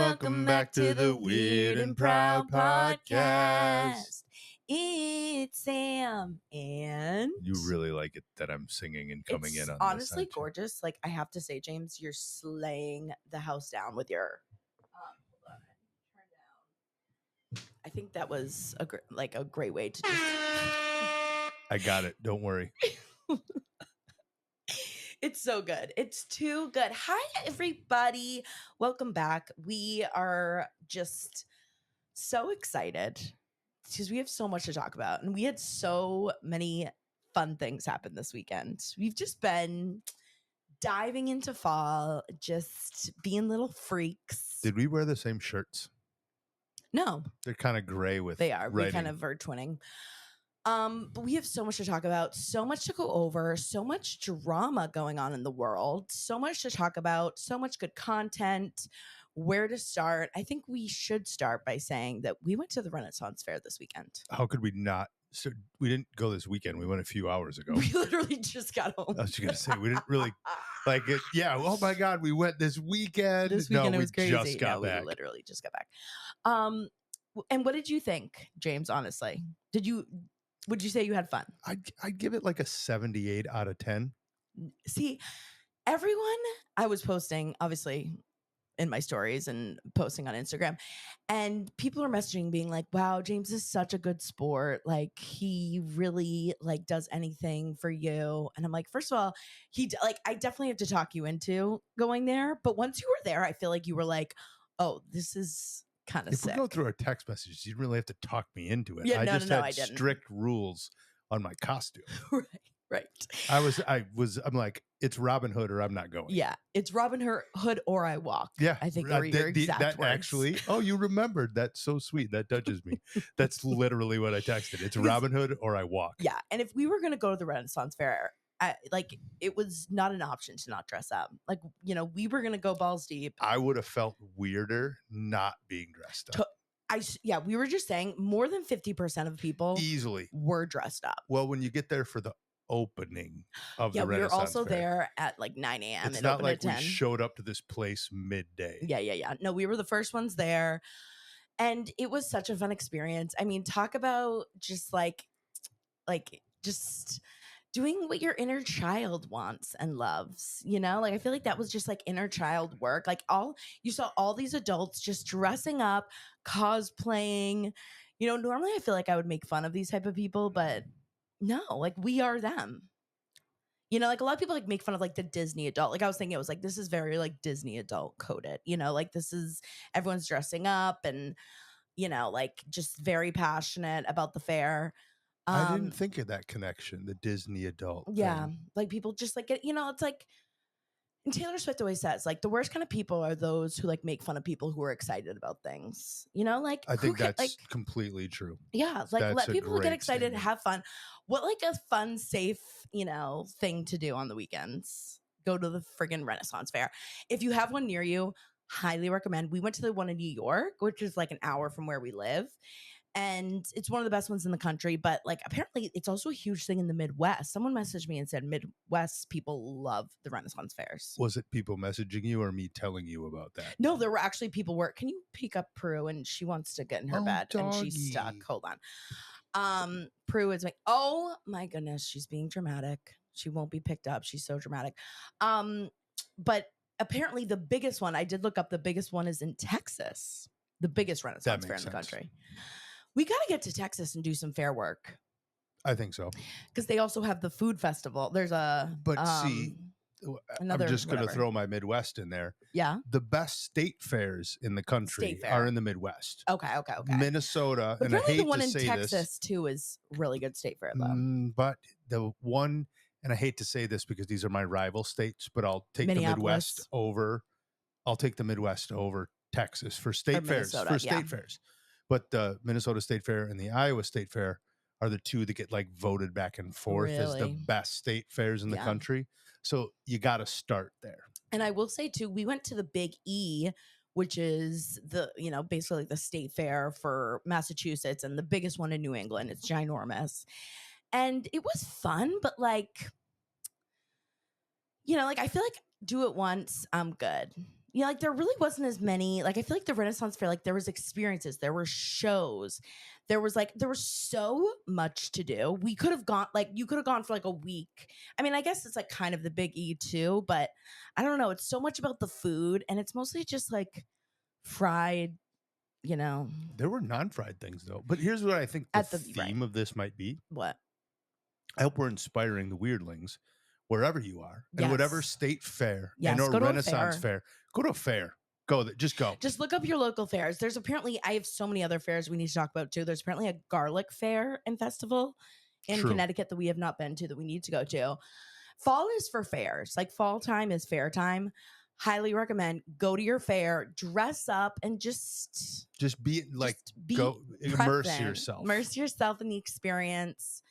Welcome back to the Weird and Proud Podcast. It's Sam and You really like it that I'm singing and coming it's in on honestly this. gorgeous. Like I have to say, James, you're slaying the house down with your. Hold on, turn down. I think that was a great way to just. I got it. Don't worry. It's so good. It's too good. Hi, everybody. Welcome back. We are just so excited because we have so much to talk about. And we had so many fun things happen this weekend. We've just been diving into fall, just being little freaks. Did we wear the same shirts? No. They're kind of gray with They are. writing. We kind of are twinning. But we have so much to talk about, so much to go over, so much drama going on in the world, so much to talk about, so much good content. Where to start? I think we should start by saying that we went to the Renaissance Fair this weekend. How could we not? So we didn't go this weekend. We went a few hours ago. We literally just got home. I was just going to say, we didn't really like it. Yeah. Oh my God. We went this weekend. This weekend no, it was crazy. Just got back. We literally just got back. And what did you think, James, honestly? Would you say you had fun? I'd give it like a 78 out of 10. See, everyone I was posting, obviously, in my stories and posting on Instagram, and people are messaging being like, wow, James is such a good sport. Like, he really does anything for you. And I'm like, first of all, I definitely have to talk you into going there. But once you were there, I feel like you were like, oh, this is kind of sick. If we go through our text messages, you didn't really have to talk me into it. Yeah, I no, just no, had I didn't. strict rules on my costume. Right. I'm like, it's Robin Hood or I'm not going. Yeah, it's Robin Hood or I walk. Yeah, I think were your exact words. Actually, oh, you remembered. That's so sweet. That touches me. That's literally what I texted. It's Robin Hood or I walk. Yeah, and if we were going to go to the Renaissance Fair, it was not an option to not dress up. Like, we were going to go balls deep. I would have felt weirder not being dressed up. We were just saying more than 50% of people easily were dressed up. Well, when you get there for the opening of the Renaissance we were also Fair, there at 9 a.m. It's and not like at 10. we showed up to this place midday. Yeah. No, we were the first ones there. And it was such a fun experience. I mean, talk about just just doing what your inner child wants and loves, I feel like that was just inner child work. You saw all these adults just dressing up, cosplaying. Normally I feel like I would make fun of these type of people, but no, we are them. A lot of people make fun of the Disney adult. I was thinking it was this is very Disney adult coded, this is everyone's dressing up and, just very passionate about the fair. I didn't think of that connection, the Disney adult. Yeah. Thing. People just it, it's and Taylor Swift always says, the worst kind of people are those who make fun of people who are excited about things. I think that's completely true. Yeah. Let people get excited, have fun. What a fun, safe, thing to do on the weekends? Go to the friggin' Renaissance Fair. If you have one near you, highly recommend. We went to the one in New York, which is an hour from where we live. And it's one of the best ones in the country. But apparently it's also a huge thing in the Midwest. Someone messaged me and said Midwest people love the Renaissance Fairs. Was it people messaging you or me telling you about that? No, there were actually people can you pick up Prue? And she wants to get in her bed doggy. And she's stuck. Hold on. Prue is oh my goodness, she's being dramatic. She won't be picked up. She's so dramatic. But apparently the biggest one, I did look up, the biggest one is in Texas. The biggest Renaissance Fair in the country. We got to get to Texas and do some fair work. I think so. Because they also have the food festival. There's I'm just going to throw my Midwest in there. Yeah. The best state fairs in the country are in the Midwest. Okay. Minnesota. But and I hate the one to in say Texas this, too is really good state fair though. But the one, and I hate to say this because these are my rival states, but I'll take the Midwest over. I'll take the Midwest over Texas for state fairs. State fairs. But the Minnesota State Fair and the Iowa State Fair are the two that get voted back and forth as the best state fairs in the country. So you got to start there. And I will say too, we went to the Big E, which is the, basically the state fair for Massachusetts and the biggest one in New England. It's ginormous. And it was fun, but I feel do it once, I'm good. Yeah, like there really wasn't as many. Like I feel like the Renaissance Fair, like there was experiences, there were shows, there was so much to do. We could have gone like you could have gone for like a week. I mean, I guess it's like kind of the big E too, but I don't know. It's so much about the food, and it's mostly just like fried. There were non-fried things though. But here's what I think the theme of this might be. What? I hope we're inspiring the weirdlings wherever you are, and whatever state fair and or Renaissance fair. Go to a fair. Just go. Just look up your local fairs. There's apparently, I have so many other fairs we need to talk about too. There's apparently a garlic fair and festival in Connecticut that we have not been to that we need to go to. Fall is for fairs. Like fall time is fair time. Highly recommend go to your fair, dress up, and just be like go immerse yourself. Immerse yourself in the experience.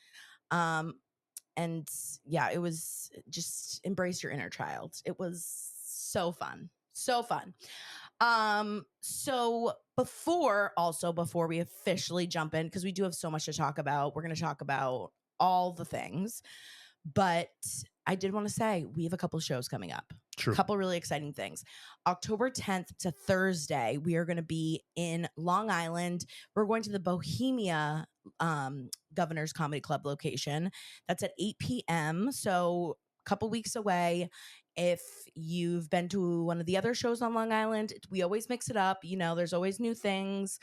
And yeah, it was just embrace your inner child. It was so fun. So fun. So before we officially jump in, because we do have so much to talk about, we're going to talk about all the things, but I did want to say we have a couple shows coming up. True. A couple really exciting things. October 10th to Thursday, we are going to be in Long Island. We're going to the Bohemia Governor's Comedy Club location. That's at 8 p.m. So a couple weeks away. If you've been to one of the other shows on Long Island, we always mix it up. There's always new things.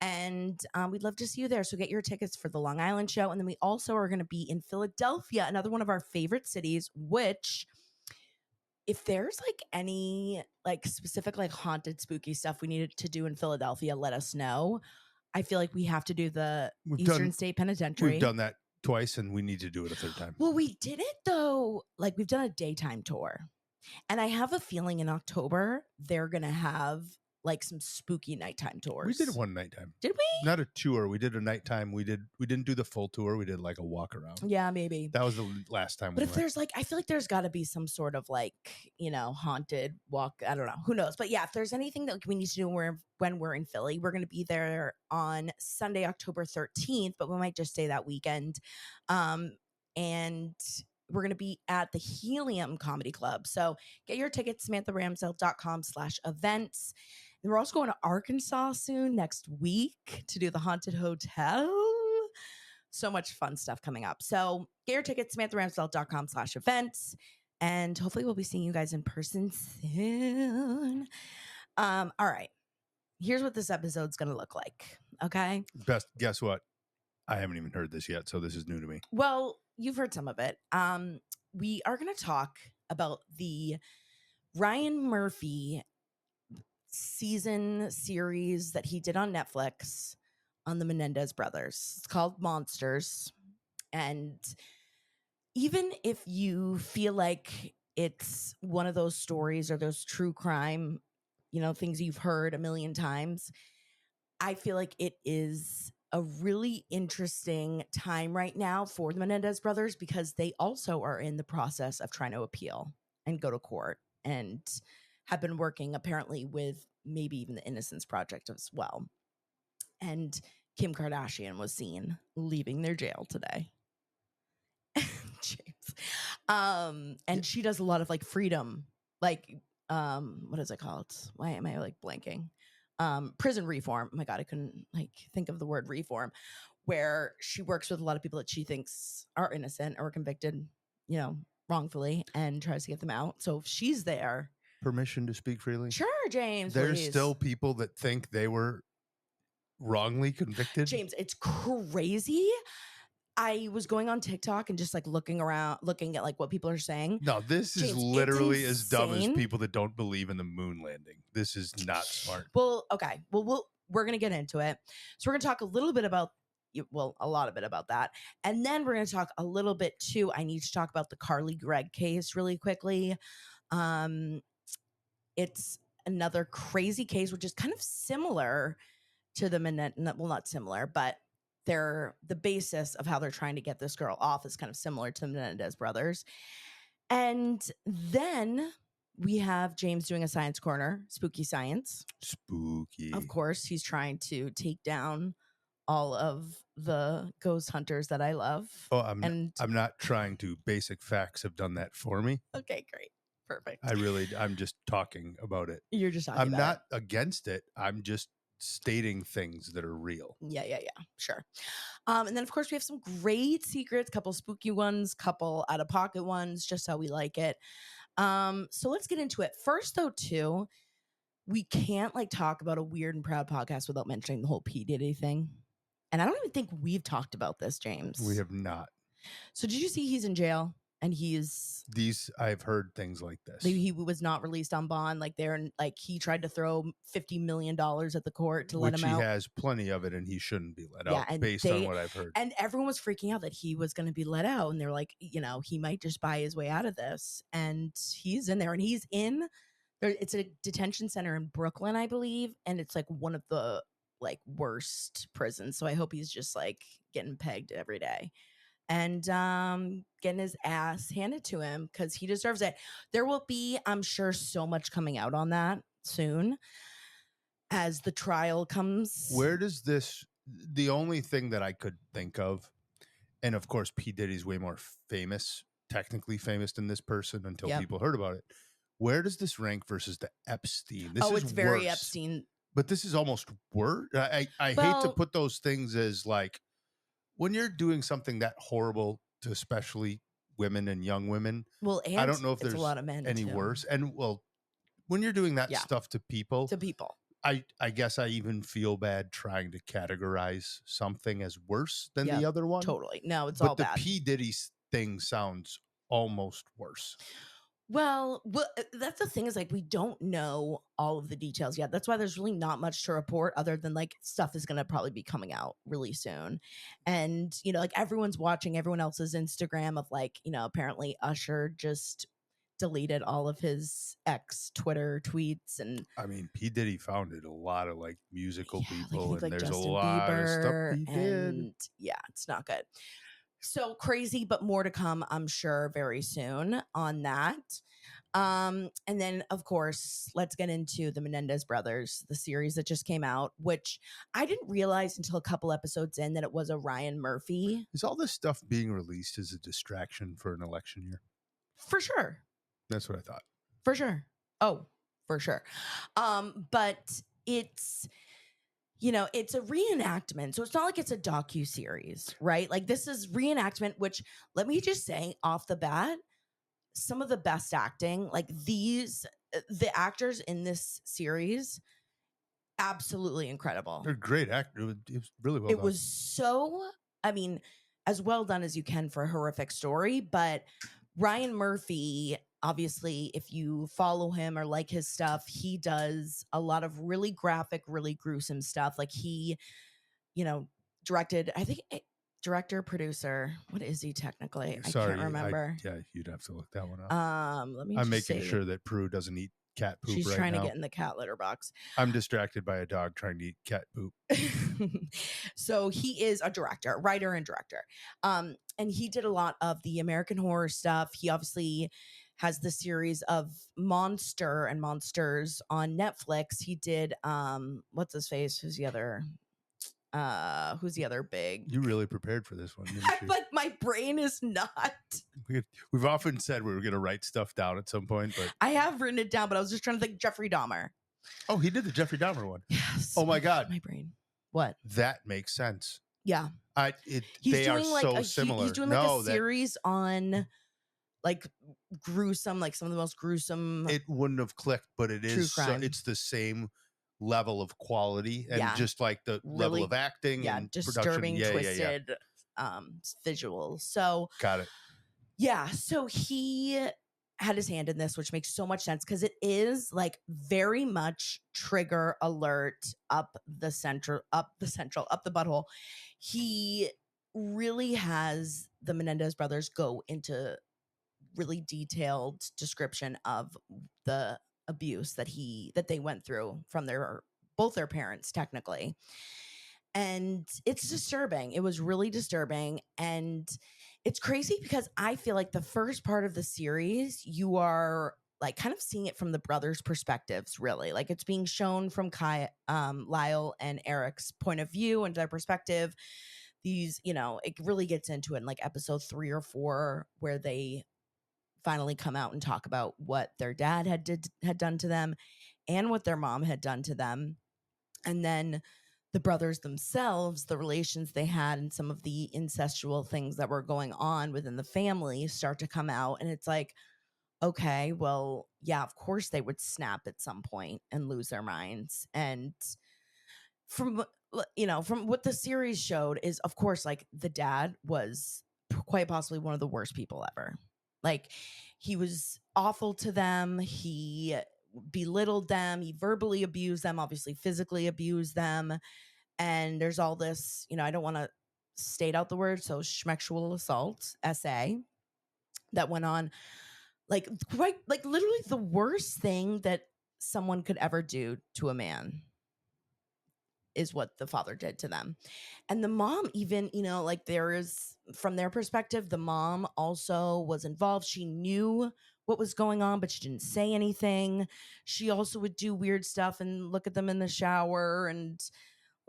And we'd love to see you there. So get your tickets for the Long Island show. And then we also are going to be in Philadelphia, another one of our favorite cities, which if there's like any like specific like haunted spooky stuff we needed to do in Philadelphia, let us know. I feel like we have to do the Eastern State Penitentiary. We've done that twice and we need to do it a third time. Well, we did it though. Like we've done a daytime tour. And I have a feeling in October they're going to have like some spooky nighttime tours. We did one nighttime. Did we? Not a tour. We did a nighttime. We didn't do the full tour. We did like a walk around. Yeah, maybe. That was the last time. But if there's like, I feel like there's got to be some sort of like, haunted walk. I don't know. Who knows? But yeah, if there's anything that we need to do when we're in Philly, we're going to be there on Sunday, October 13th, but we might just stay that weekend. And we're going to be at the Helium Comedy Club. So get your tickets, SamanthaRamsdale.com/events. And we're also going to Arkansas soon next week to do the Haunted Hotel. So much fun stuff coming up. So get your tickets, SamanthaRamsdale.com/events. And hopefully we'll be seeing you guys in person soon. All right. Here's what this episode's going to look like. Okay. Guess what? I haven't even heard this yet. So this is new to me. Well, you've heard some of it. We are going to talk about the Ryan Murphy series that he did on Netflix on the Menendez Brothers. It's called Monsters. And even if you feel like it's one of those stories or those true crime, things you've heard a million times, I feel like it is a really interesting time right now for the Menendez brothers because they also are in the process of trying to appeal and go to court and have been working apparently with maybe even the Innocence Project as well. And Kim Kardashian was seen leaving their jail today. James. And she does a lot of like freedom, like, what is it called? Why am I like blanking? Prison reform. Oh my God, I couldn't like think of the word reform, where she works with a lot of people that she thinks are innocent or convicted, wrongfully and tries to get them out. So if she's there. Permission to speak freely? Sure, James. There's please. Still people that think they were wrongly convicted? James, it's crazy. I was going on TikTok and just like looking at like what people are saying. No, this is literally as dumb as people that don't believe in the moon landing. This is not smart. Well, okay. Well, we're going to get into it. So we're going to talk a little bit about, a lot of it about that. And then we're going to talk a little bit too. I need to talk about the Carly Gregg case really quickly. It's another crazy case, which is kind of similar to the Menendez. Well, not similar, but the basis of how they're trying to get this girl off is kind of similar to the Menendez brothers. And then we have James doing a science corner, spooky science. Spooky. Of course, he's trying to take down all of the ghost hunters that I love. Oh, I'm not trying to. Basic facts have done that for me. Okay, great. Perfect. I'm just talking about it. You're just talking I'm about not against it. I'm just stating things that are real. Yeah. Sure. And then of course we have some great secrets, couple spooky ones, couple out of pocket ones, just how we like it. So let's get into it. First though, too, we can't like talk about a weird and proud podcast without mentioning the whole P. Diddy thing. And I don't even think we've talked about this, James. We have not. So did you see he's in jail and I've heard things like this. He was not released on bond. Like he tried to throw $50 million at the court to let him out. Which he has plenty of it and he shouldn't be let out based on what I've heard. And everyone was freaking out that he was going to be let out. And they're like, he might just buy his way out of this. And he's in there and it's a detention center in Brooklyn, I believe. And it's like one of the like worst prisons. So I hope he's just like getting pegged every day and getting his ass handed to him because he deserves it. There will be, I'm sure, so much coming out on that soon as the trial comes. Where does the only thing that I could think of, and of course P. Diddy's way more famous, technically famous than this person until people heard about it. Where does this rank versus the Epstein? It's very Epstein. But this is almost worse. I hate to put those things as like, when you're doing something that horrible to especially women and young women. Well, and I don't know if there's a lot of men any too. worse. And when you're doing that stuff to people, I guess I even feel bad trying to categorize something as worse than the other one. Totally. No, it's all bad. But the P. Diddy thing sounds almost worse. Well, that's the thing is like we don't know all of the details yet. That's why there's really not much to report other than like stuff is going to probably be coming out really soon. And, like everyone's watching everyone else's Instagram of like, apparently Usher just deleted all of his Twitter tweets. And I mean, P. Diddy founded a lot of like musical people and there's Justin a lot Bieber, of stuff he did. And yeah, it's not good. So crazy, but more to come, I'm sure, very soon on that. And then, of course, let's get into the Menendez Brothers, the series that just came out, which I didn't realize until a couple episodes in that it was a Ryan Murphy. Is all this stuff being released as a distraction for an election year? For sure. That's what I thought. For sure. Oh, for sure. But it's... it's a reenactment. So it's not like it's a docuseries, right? Like this is reenactment, which let me just say off the bat, some of the best acting, like the actors in this series, absolutely incredible. They're great actors. It was really well done. It was so, as well done as you can for a horrific story, but Ryan Murphy, obviously, if you follow him or like his stuff, he does a lot of really graphic, really gruesome stuff. Like he, directed, I think, director, producer. What is he technically? Sorry, I can't remember. You'd have to look that one up. Let me. I'm making sure that Prue doesn't eat cat poop. She's right trying now. to get in the cat litter box. I'm distracted by a dog trying to eat cat poop. So he is a director, writer, and director. And he did a lot of the American Horror stuff. He obviously has the series of Monster and Monsters on Netflix. He did what's his face? Who's the other big? You really prepared for this one, didn't you? Like my brain is not. We've often said we were going to write stuff down at some point, but I have written it down, but I was just trying to think Jeffrey Dahmer. Oh, he did the Jeffrey Dahmer one. Yes. Oh my God. My brain. What? That makes sense. Yeah. They are so similar. He's doing like a series on like gruesome, like some of the most gruesome. It wouldn't have clicked, but it is. It's the same level of quality and just like the level of acting and disturbing, production. Twisted visuals. So got it. Yeah. So he had his hand in this, which makes so much sense because it is like very much trigger alert up the butthole. He really has the Menendez brothers go into really detailed description of the abuse that they went through from both their parents technically. And it's disturbing. It was really disturbing. And it's crazy because I feel like the first part of the series, you are like kind of seeing it from the brothers' perspectives, really. Like it's being shown from Lyle and Eric's point of view and their perspective. These, it really gets into it in like episode 3 or 4 where they finally come out and talk about what their dad had done to them and what their mom had done to them. And then the brothers themselves, the relations they had, and some of the incestual things that were going on within the family start to come out. And it's like, okay, well, yeah, of course they would snap at some point and lose their minds. And from what the series showed is, of course, like the dad was quite possibly one of the worst people ever. Like, he was awful to them. He belittled them. He verbally abused them, obviously physically abused them. And there's all this, I don't want to state out the word, so schmexual assault, SA, that went on. Like, quite, like, literally the worst thing that someone could ever do to a man is what the father did to them. And the mom, even, like, there is, from their perspective, the mom also was involved. She knew what was going on, but she didn't say anything. She also would do weird stuff and look at them in the shower and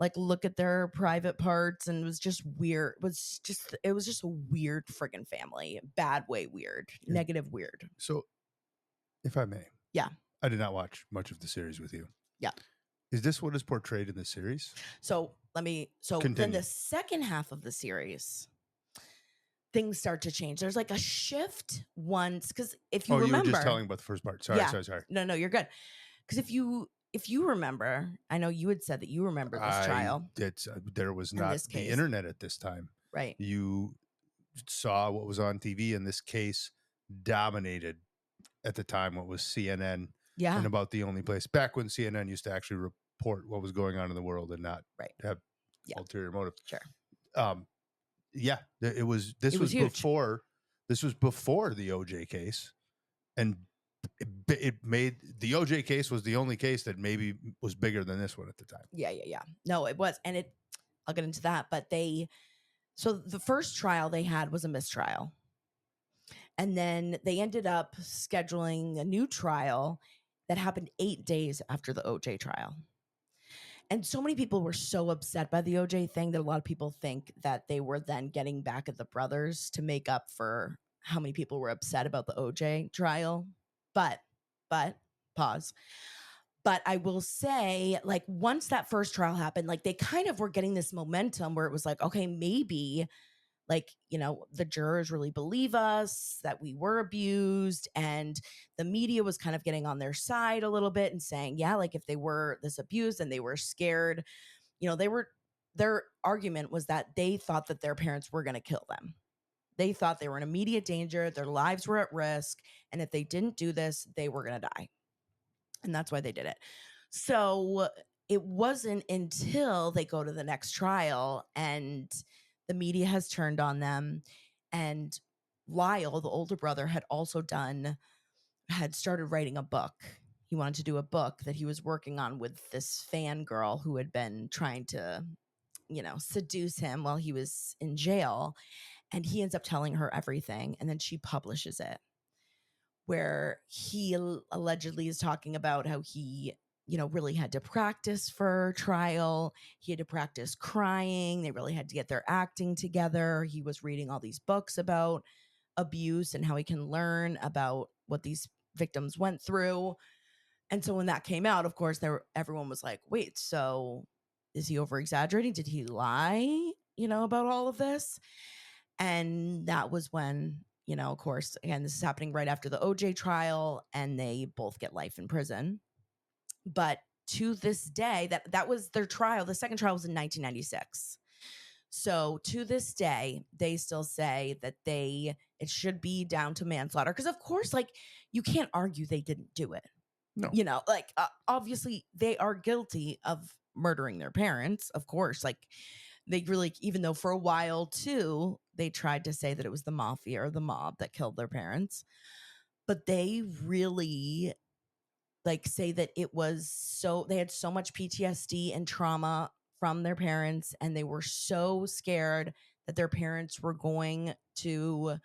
like look at their private parts, and it was just weird. It was just a weird friggin' family. Bad way weird. Negative weird. So, if I may. Yeah. I did not watch much of the series with you. Yeah. Is this what is portrayed in the series? So then the second half of the series, things start to change. There's like a shift once, because if you remember, you were just telling about the first part. Sorry. No, you're good. Because if you remember, I know you had said that you remember this trial. There was not the internet at this time. Right. You saw what was on TV, and this case dominated at the time what was CNN. Yeah. And about the only place back when CNN used to actually report what was going on in the world and not have ulterior motive. Sure. This was before the OJ case, and it made the OJ case was the only case that maybe was bigger than this one at the time. Yeah. No, it was. And I'll get into that, but so the first trial they had was a mistrial. And then they ended up scheduling a new trial that happened 8 days after the OJ trial. And so many people were so upset by the OJ thing that a lot of people think that they were then getting back at the brothers to make up for how many people were upset about the OJ trial. But pause. But I will say, like, once that first trial happened, like, they kind of were getting this momentum where it was like, okay, maybe, like, the jurors really believe us, that we were abused, and the media was kind of getting on their side a little bit and saying, yeah, like, if they were this abused and they were scared, their argument was that they thought that their parents were going to kill them. They thought they were in immediate danger, their lives were at risk, and if they didn't do this, they were going to die. And that's why they did it. So it wasn't until they go to the next trial and the media has turned on them. And Lyle, the older brother, had started writing a book. He wanted to do a book that he was working on with this fangirl who had been trying to, seduce him while he was in jail. And he ends up telling her everything. And then she publishes it, where he allegedly is talking about how he, really had to practice for trial. He had to practice crying. They really had to get their acting together. He was reading all these books about abuse and how he can learn about what these victims went through. And so when that came out, of course, everyone was like, wait, so is he over exaggerating? Did he lie, about all of this? And that was when, of course, again, this is happening right after the OJ trial, and they both get life in prison. But to this day, that was their trial. The second trial was in 1996. So to this day, they still say that it should be down to manslaughter. Because of course, like, you can't argue they didn't do it. No. Obviously they are guilty of murdering their parents. Of course, like, they really, even though for a while too, they tried to say that it was the mafia or the mob that killed their parents. But they really, like, say that they had so much PTSD and trauma from their parents, and they were so scared that their parents were going to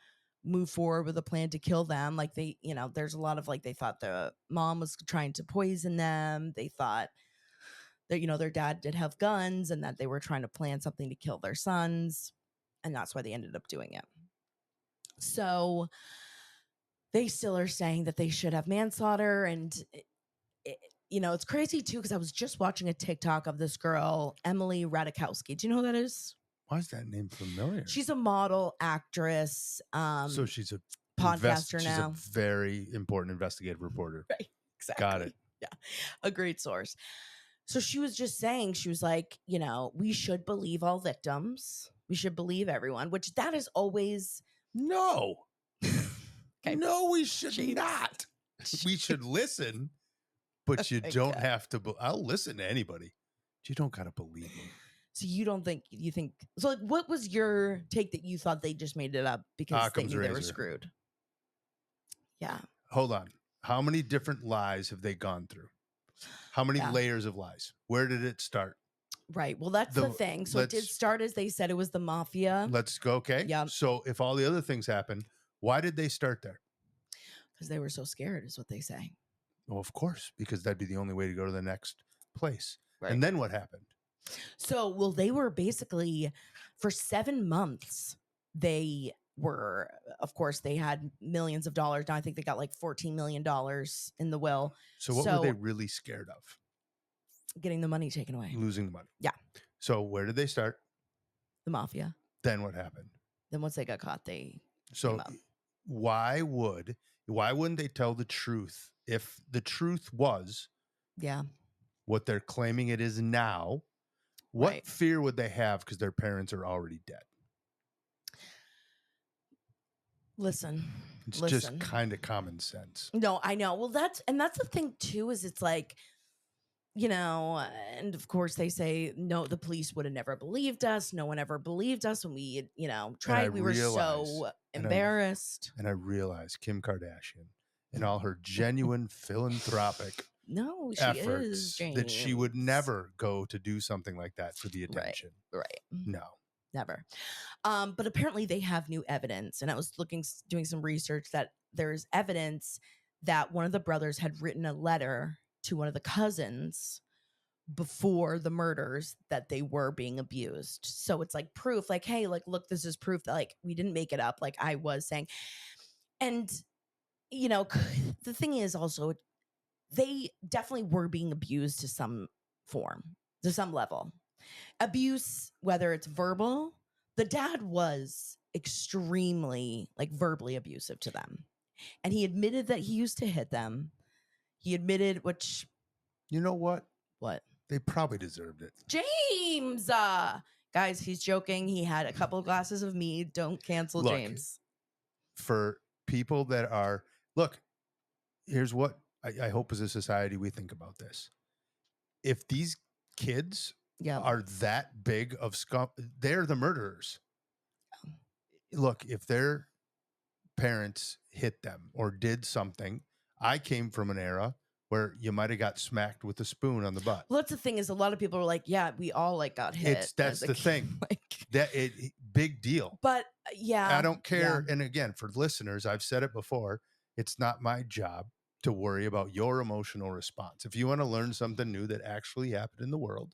move forward with a plan to kill them. Like, they, there's a lot of, like, they thought the mom was trying to poison them. They thought that, their dad did have guns and that they were trying to plan something to kill their sons. And that's why they ended up doing it. So they still are saying that they should have manslaughter. And, it's crazy too, because I was just watching a TikTok of this girl, Emily Ratajkowski. Do you know who that is? Why is that name familiar? She's a model, actress, so she's a podcaster now. She's a very important investigative reporter. Right. Exactly. Got it. Yeah. A great source. So she was just saying, she was like, we should believe all victims. We should believe everyone, which that is always. No. Okay. No, we should not. We should listen, but you don't have to. I'll listen to anybody. You don't got to believe them. So you think, so like, what was your take that you thought they just made it up because they knew they were screwed? Yeah. Hold on. How many different lies have they gone through? How many layers of lies? Where did it start? Right. Well, that's the thing. So it did start as they said it was the mafia. Let's go. Okay. Yeah. So if all the other things happened, why did they start there? Because they were so scared, is what they say. Well, of course, because that'd be the only way to go to the next place. Right. And then what happened? So, they were basically for 7 months. They were, of course, they had millions of dollars. Now I think they got like $14 million in the will. So what were they really scared of? Getting the money taken away. Losing the money. Yeah. So where did they start? The mafia. Then what happened? Then once they got caught, they came up. Why wouldn't they tell the truth if the truth was what they're claiming it is now? What fear would they have because their parents are already dead? Listen. It's just kind of common sense. No, I know. Well, that's the thing too, is it's like, and of course they say, no, the police would have never believed us. No one ever believed us when we, tried. We were so embarrassed. And I realized Kim Kardashian and all her genuine philanthropic efforts that she would never go to do something like that for the attention. Right. No. Never. But apparently they have new evidence. And I was doing some research that there's evidence that one of the brothers had written a letter to one of the cousins before the murders that they were being abused. So it's like proof, like, hey, like, look, this is proof that like we didn't make it up, like I was saying. And, the thing is also, they definitely were being abused to some form, to some level. Abuse, whether it's verbal, the dad was extremely like verbally abusive to them. And he admitted that he used to hit them. He admitted, which... You know what? What? They probably deserved it. James! Guys, he's joking. He had a couple of glasses of mead. Don't cancel James. For people that are... Look, here's what I hope as a society we think about this. If these kids are that big of scum, they're the murderers. Look, if their parents hit them or did something... I came from an era where you might have got smacked with a spoon on the butt. Well, that's the thing, is a lot of people are like, yeah, we all like got hit. That's the thing. Big deal. But I don't care. Yeah. And again, for listeners, I've said it before, it's not my job to worry about your emotional response. If you want to learn something new that actually happened in the world,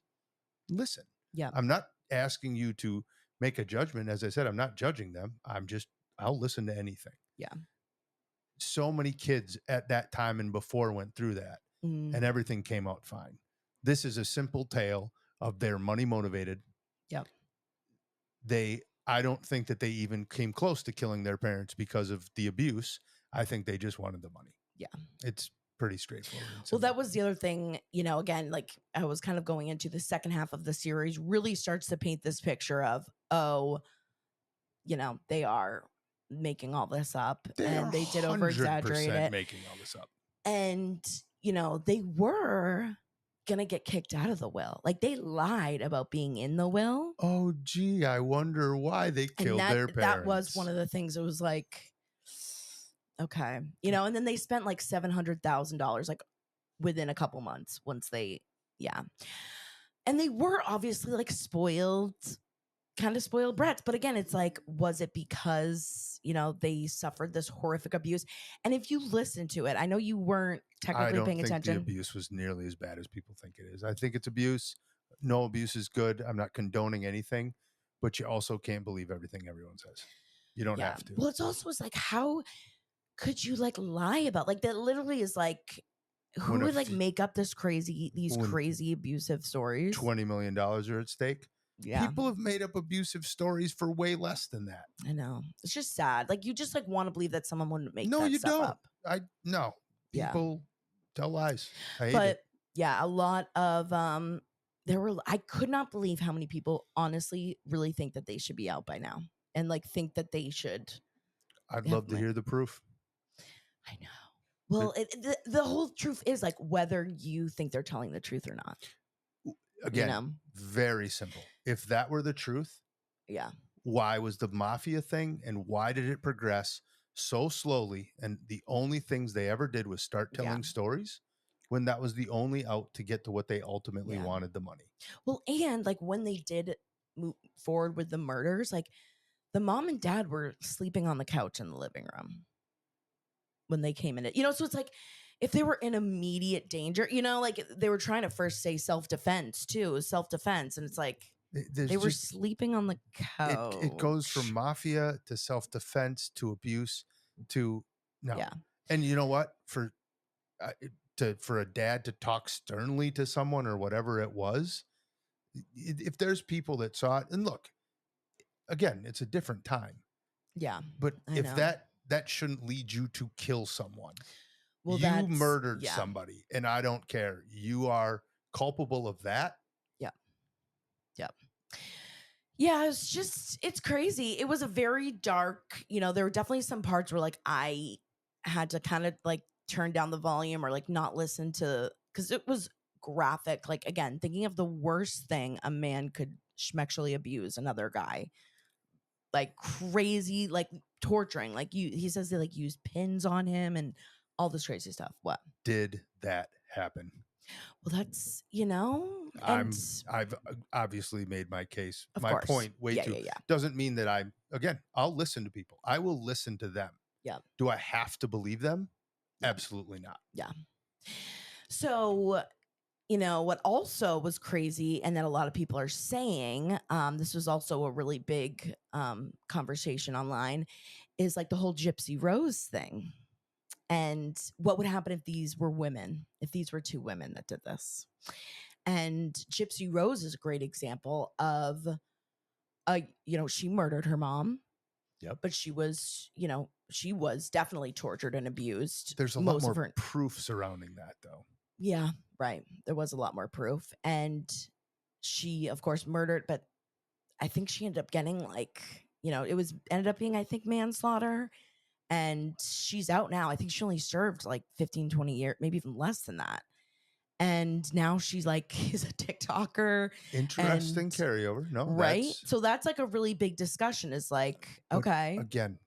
listen. Yeah. I'm not asking you to make a judgment. As I said, I'm not judging them. I'll listen to anything. Yeah. So many kids at that time and before went through that, and everything came out fine. This is a simple tale of they're money motivated. Yep. I don't think that they even came close to killing their parents because of the abuse. I think they just wanted the money. Yeah. It's pretty straightforward. Well, that was the other thing, again, like I was kind of going into the second half of the series really starts to paint this picture of, they are making all this up, and they did over exaggerate it, making all this up, and they were gonna get kicked out of the will. Like they lied about being in the will. Oh gee, I wonder why they killed their parents. That was one of the things. It was like, okay, and then they spent like $700,000 like within a couple months once they and they were obviously like kind of spoiled brats. But again, it's like, was it because, they suffered this horrific abuse? And if you listen to it, I know you weren't technically paying attention. The abuse was nearly as bad as people think it is. I think it's abuse. No abuse is good. I'm not condoning anything, but you also can't believe everything everyone says. You don't have to. Well, it's also like, how could you like lie about? Like that literally is like, who would like make up these crazy abusive stories? $20 million are at stake. Yeah. People have made up abusive stories for way less than that. I know. It's just sad. Like you just like want to believe that someone wouldn't make no, that you stuff don't. up. No. People tell lies. I hate but it. yeah, a lot of I could not believe how many people honestly really think that they should be out by now and like think that they should. I'd love to hear the proof. I know. Well, the whole truth is like whether you think they're telling the truth or not. Again, very simple. If that were the truth, why was the mafia thing and why did it progress so slowly? And the only things they ever did was start telling stories when that was the only out to get to what they ultimately wanted, the money. Well, and like when they did move forward with the murders, like the mom and dad were sleeping on the couch in the living room when they came in. So it's like if they were in immediate danger, like they were trying to first say self-defense too, and it's like they were sleeping on the couch. It goes from mafia to self-defense to abuse to no. Yeah. And you know what? For a dad to talk sternly to someone or whatever it was, if there's people that saw it, and look, again, it's a different time. Yeah. But if that shouldn't lead you to kill someone. Well, you murdered somebody, and I don't care. You are culpable of that. Yeah. Yeah. Yeah, it's crazy. It was a very dark, there were definitely some parts where like I had to kind of like turn down the volume or like not listen to, because it was graphic. Like again, thinking of the worst thing a man could schmexually abuse another guy. Like crazy, like torturing. Like he says they like use pins on him and all this crazy stuff. What did that happen? Well, that's I've obviously made my case, of my course. point way too. Doesn't mean that I'll listen to people. I will listen to them. Yeah. Do I have to believe them? Absolutely not. Yeah. So, what also was crazy, and that a lot of people are saying, this was also a really big conversation online, is like the whole Gypsy Rose thing. And what would happen if these were women, if these were two women that did this? And Gypsy Rose is a great example of, she murdered her mom. Yep. But she was definitely tortured and abused. There's a lot more proof surrounding that, though. Yeah, right. There was a lot more proof. And she, of course, murdered, but I think she ended up getting ended up being, I think, manslaughter. And she's out now. I think she only served like 15, 20 years, maybe even less than that. And now she's like, is a TikToker. Interesting carryover. No, right. So that's like a really big discussion is like, okay. Again,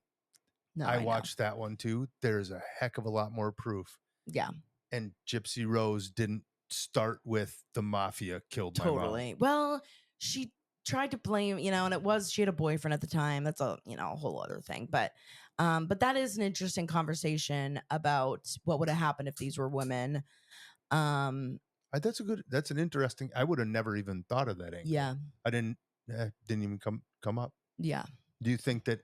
I watched that one too. There's a heck of a lot more proof. Yeah. And Gypsy Rose didn't start with the mafia killed my mom. Totally. Well, she tried to blame, and she had a boyfriend at the time. That's a whole other thing. But that is an interesting conversation about what would have happened if these were women. That's an interesting. I would have never even thought of that angle. Yeah, I didn't even come up. Yeah. Do you think that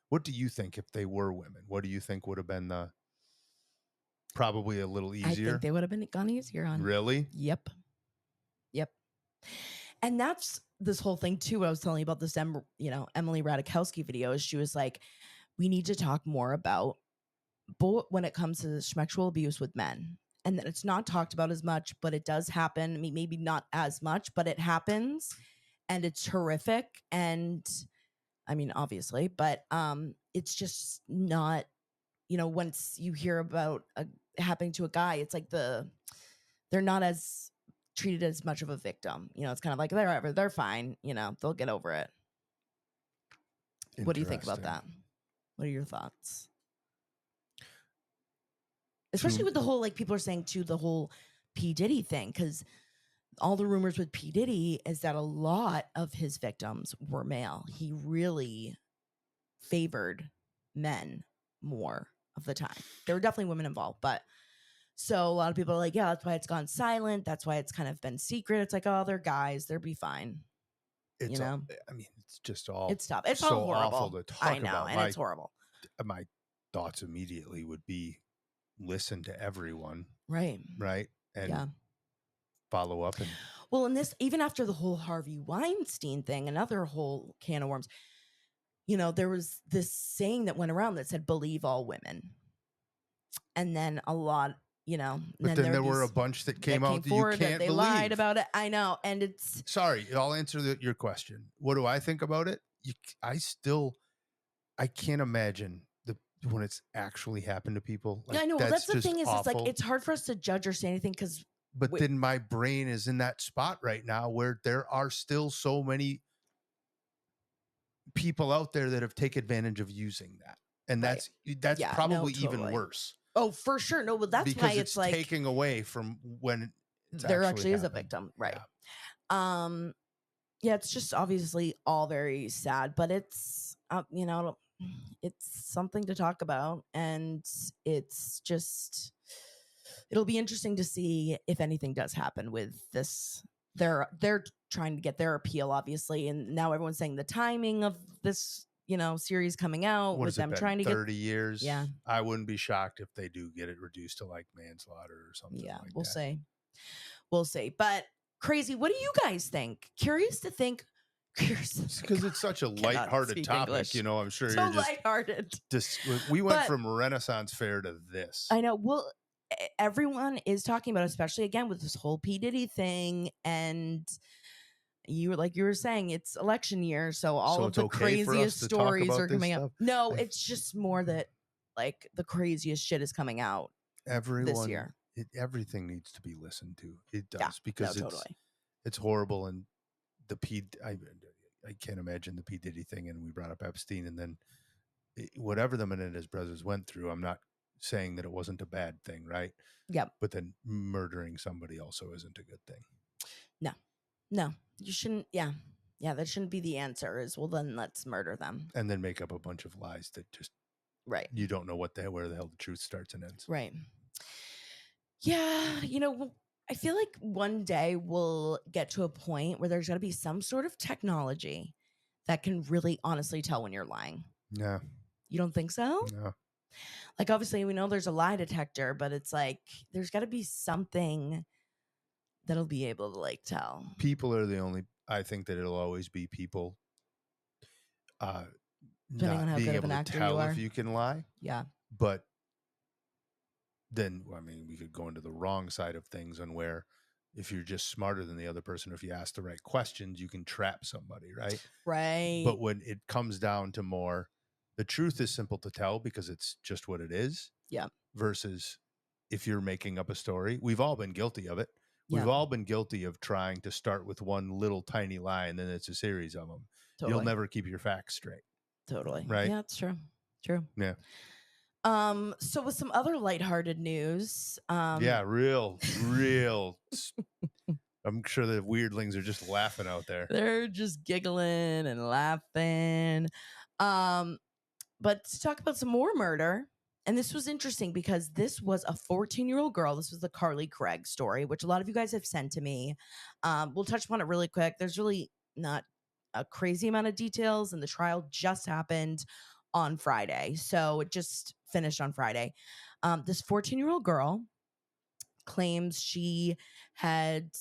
what do you think if they were women? What do you think would have been probably a little easier? I think they would have gone easier on. Really? Yep. And that's this whole thing too. I was telling you about this, Emily Ratajkowski video. Is she was like, we need to talk more about when it comes to sexual abuse with men. And that it's not talked about as much, but it does happen. I mean, maybe not as much, but it happens, and it's horrific. And I mean, obviously, but it's just not. Once you hear about happening to a guy, it's like they're not as treated as much of a victim. It's kind of like they're fine. They'll get over it. What do you think about that? What are your thoughts? Especially with the whole, like, people are saying too, the whole P. Diddy thing, because all the rumors with P. Diddy is that a lot of his victims were male. He really favored men more of the time. There were definitely women involved, but so a lot of people are like, yeah, that's why it's gone silent. That's why it's kind of been secret. It's like, oh, they're guys. They'll be fine. It's just all. It's tough. It's so all horrible. awful to talk I know, about. and it's horrible. My thoughts immediately would be listen to everyone. Right. And follow up. And well, and this, even after the whole Harvey Weinstein thing, another whole can of worms, there was this saying that went around that said, believe all women. And then a lot, but then there were a bunch that came out that you can't they believe. lied about it. I know. And it's sorry, I'll answer your question. What do I think about it? I can't imagine when it's actually happened to people. Like, I know. Well, that's the thing is, it's like, it's hard for us to judge or say anything because. But then my brain is in that spot right now where there are still so many people out there that have taken advantage of using that. And that's probably even worse. Oh, for sure. No, but that's because why it's like taking away from when there actually is a victim. Right. Yeah, it's just obviously all very sad, but it's, it's something to talk about, and it's just, it'll be interesting to see if anything does happen with this. They're trying to get their appeal, obviously, and now everyone's saying the timing of this, series coming out with them trying to 30 years. Yeah, I wouldn't be shocked if they do get it reduced to like manslaughter or something. Yeah, like we'll that. see. We'll see. But crazy. What do you guys think? Curious to think. Because it's such a lighthearted topic, English. I'm sure so you're just lighthearted. We went from Renaissance Fair to this. I know. Well, everyone is talking about it, especially again with this whole P. Diddy thing, and you were saying, it's election year, so all of the craziest stories are coming out. No, it's just more that like the craziest shit is coming out this year. Everything needs to be listened to. It does, because it's horrible. And I can't imagine the P. Diddy thing, and we brought up Epstein, and then whatever the Menendez brothers went through, I'm not saying that it wasn't a bad thing, right? Yep. But then murdering somebody also isn't a good thing. No, you shouldn't. Yeah, that shouldn't be the answer. Is, well, then let's murder them, and then make up a bunch of lies that just you don't know where the hell the truth starts and ends. Right. Yeah, I feel like one day we'll get to a point where there's got to be some sort of technology that can really honestly tell when you're lying. Yeah. You don't think so? No. Like, obviously, we know there's a lie detector, but it's like there's got to be something that'll be able to tell. People are the only. I think that it'll always be people. Depending on how good of an actor you are, if you can lie. Yeah. But then, we could go into the wrong side of things, on where if you're just smarter than the other person, or if you ask the right questions, you can trap somebody, right? Right. But when it comes down to more, the truth is simple to tell because it's just what it is. Yeah. Versus if you're making up a story, we've all been guilty of it. We've all been guilty of trying to start with one little tiny lie, and then it's a series of them. You'll never keep your facts straight. Totally. Right. Yeah, it's true. True. Yeah. So with some other lighthearted news, real. I'm sure the weirdlings are just laughing out there. They're just giggling and laughing. But to talk about some more murder, and this was interesting because this was a 14-year-old girl. This was the Carly Gregg story, which a lot of you guys have sent to me. We'll touch upon it really quick. There's really not a crazy amount of details, and the trial just happened on Friday. So it just finished on Friday. This 14-year-old girl claims she had,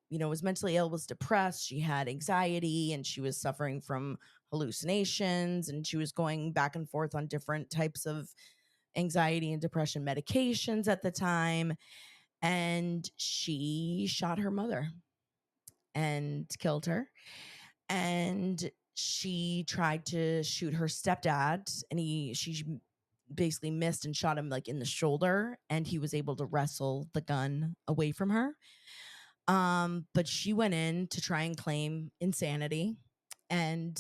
was mentally ill, was depressed. She had anxiety, and she was suffering from hallucinations, and she was going back and forth on different types of anxiety and depression medications at the time. And she shot her mother and killed her. And she tried to shoot her stepdad, and she basically missed and shot him in the shoulder, and he was able to wrestle the gun away from her. But she went in to try and claim insanity, and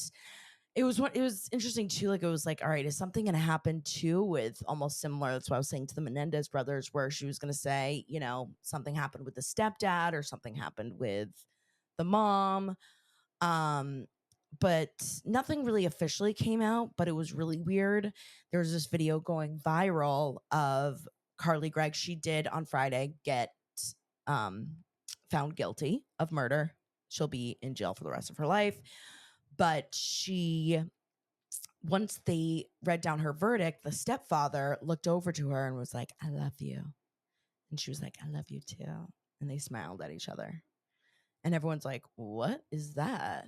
it was interesting too. It was all right, is something going to happen too with almost similar? That's what I was saying to the Menendez brothers, where she was going to say, something happened with the stepdad or something happened with the mom. But nothing really officially came out, but it was really weird. There was this video going viral of Carly Gregg. She did on Friday get found guilty of murder. She'll be in jail for the rest of her life. But she once they read down her verdict, the stepfather looked over to her and was like, I love you. And she was like, I love you too. And they smiled at each other. And everyone's like, what is that?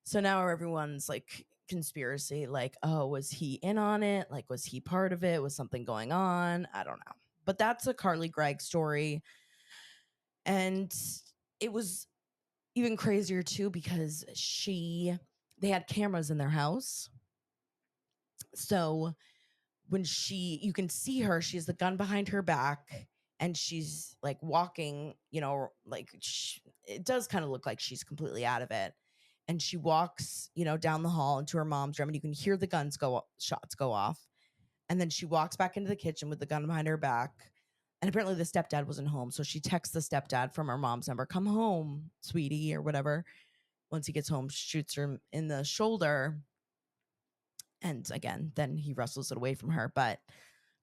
So now everyone's like, conspiracy, like, oh, was he in on it? Like, was he part of it? Was something going on? I don't know. But that's a Carly Gregg story. And it was even crazier too because they had cameras in their house. So when you can see her, she has the gun behind her back and she's like walking, like it does kind of look like she's completely out of it. And she walks, down the hall into her mom's room and you can hear the shots go off. And then she walks back into the kitchen with the gun behind her back. And apparently the stepdad wasn't home. So she texts the stepdad from her mom's number, come home, sweetie, or whatever. Once he gets home, shoots her in the shoulder. And again, then he wrestles it away from her. But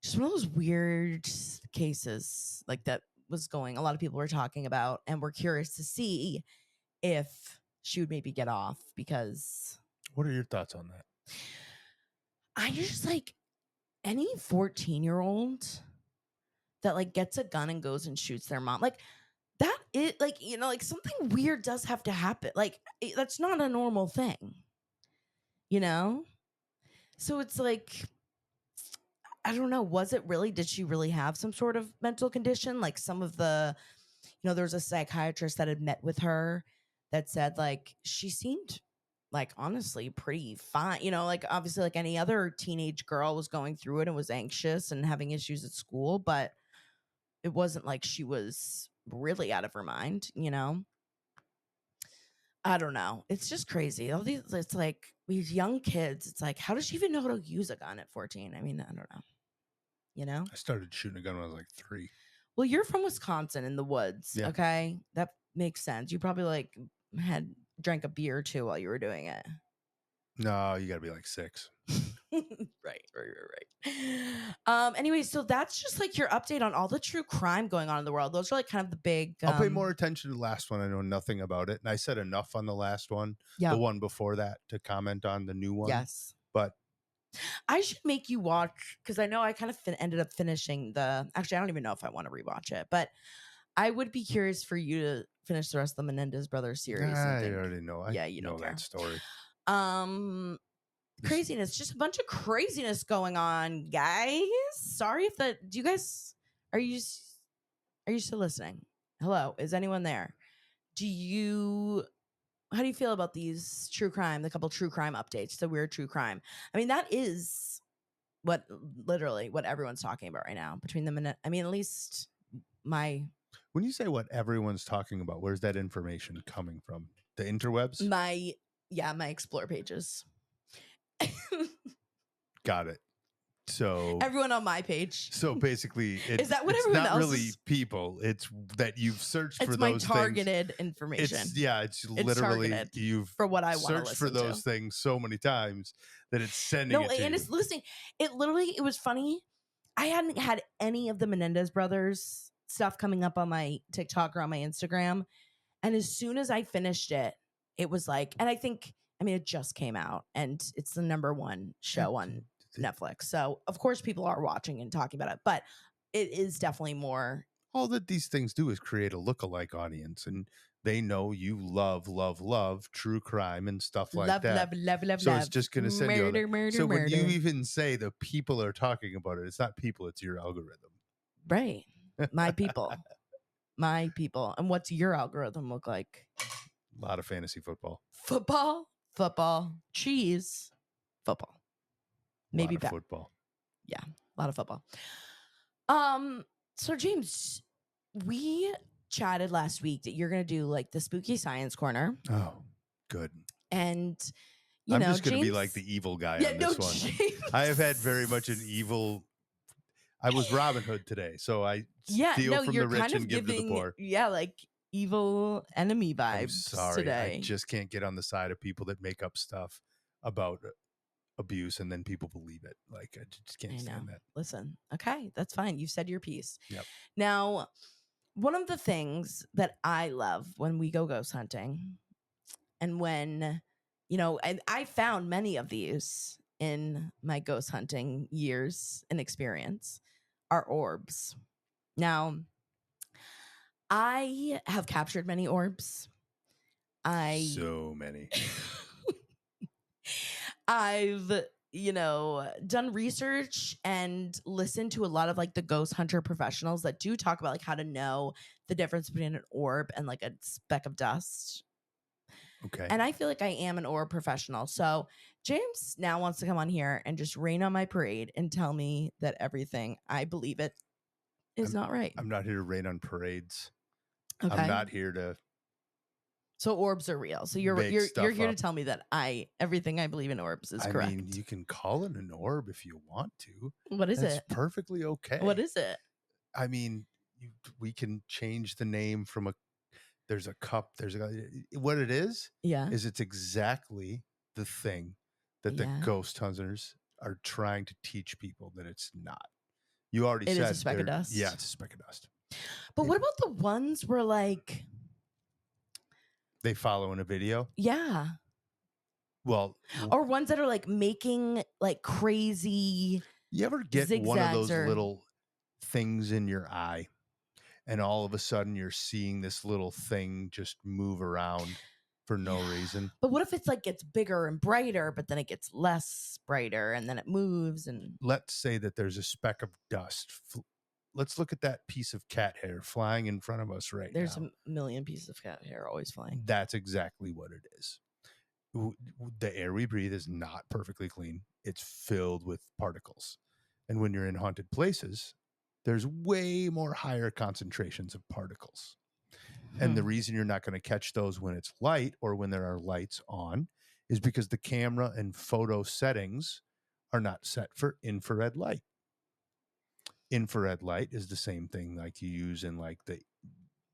just one of those weird cases like that was going, a lot of people were talking about, and we're curious to see if she would maybe get off because. What are your thoughts on that? I just like any 14-year-old that like gets a gun and goes and shoots their mom. Like that is like, like something weird does have to happen. Like that's not a normal thing, So it's like, I don't know. Did she really have some sort of mental condition? Like some of the, there was a psychiatrist that had met with her that said like, she seemed like honestly pretty fine, like obviously like any other teenage girl was going through it and was anxious and having issues at school, but it wasn't like she was really out of her mind, I don't know. It's just crazy. It's like these young kids. It's like, how does she even know how to use a gun at 14? I mean, I don't know. I started shooting a gun when I was like 3. Well, you're from Wisconsin in the woods. Yeah. Okay. That makes sense. You probably like drank a beer or two while you were doing it. No, you gotta be like 6. Right. Anyway, so that's just like your update on all the true crime going on in the world. Those are like kind of the big. I'll pay more attention to the last one. I know nothing about it, and I said enough on the last one. The one before that to comment on the new one. Yes, but I should make you watch because I know I kind of ended up finishing Actually, I don't even know if I want to rewatch it, but I would be curious for you to finish the rest of the Menendez Brothers series. I already know. You know that story. Craziness, just a bunch of craziness going on, guys. Sorry if that. Do you guys are you still listening? Hello, is anyone there? How do you feel about these the couple true crime updates, the weird true crime? I mean, that is literally what everyone's talking about right now between them and, I mean, at least when you say what everyone's talking about, where's that information coming from? The interwebs? My explore pages. Got it. So everyone on my page. So basically, is that what it's everyone not else really people. It's that you've searched for those things. It's my targeted information. It's literally you've for what I want to searched for those things so many times that it's sending it to you. It's listening. It was funny. I hadn't had any of the Menendez Brothers stuff coming up on my TikTok or on my Instagram, and as soon as I finished it, it was like, and it just came out, and it's the #1 show on Netflix. So of course people are watching and talking about it, but it is definitely more. All that these things do is create a lookalike audience, and they know you love true crime and stuff like that. Love. So it's just going to send you. So when you even say the people are talking about it, it's not people; it's your algorithm. Right, my people, my people. And what's your algorithm look like? A lot of fantasy football. Football, cheese, football. Maybe football. Yeah, a lot of football. So James, we chatted last week that you're going to do like the spooky science corner. Oh, good. And I'm just going to be like the evil guy on this one. James. I have had very much an evil. I was Robin Hood today, so I steal from the rich and give to the poor. Yeah, like evil enemy vibes. I'm sorry, today. I just can't get on the side of people that make up stuff about abuse and then people believe it. Like I just can't stand that. Listen, okay, that's fine. You said your piece. Yep. Now, one of the things that I love when we go ghost hunting and when, and I found many of these in my ghost hunting years and experience, are orbs. Now, I have captured many orbs. So many. I've done research and listened to a lot of like the ghost hunter professionals that do talk about like how to know the difference between an orb and like a speck of dust. Okay. And I feel like I am an orb professional. So James now wants to come on here and just rain on my parade and tell me that everything I believe it is not right. I'm not here to rain on parades. Okay. I'm not here to. So orbs are real. So you're here to tell me that everything I believe in orbs is correct. I mean, you can call it an orb if you want to. What is That's it? perfectly okay. What is it? I mean, we can change the name from there's a cup. What it is. Yeah. Is it's exactly the thing that the ghost hunters are trying to teach people that it's not. You already said it is a speck of dust. Yeah, it's a speck of dust. But what about the ones where like they follow in a video? Yeah. Well, or ones that are like making like crazy. You ever get one of those little things in your eye and all of a sudden you're seeing this little thing just move around for no reason? But what if it's like gets bigger and brighter, but then it gets less brighter and then it moves? And let's say that there's a speck of dust. Let's look at that piece of cat hair flying in front of us right now. There's a million pieces of cat hair always flying. That's exactly what it is. The air we breathe is not perfectly clean. It's filled with particles. And when you're in haunted places, there's way more higher concentrations of particles. And the reason you're not going to catch those when it's light or when there are lights on is because the camera and photo settings are not set for infrared light. Infrared light is the same thing like you use in like the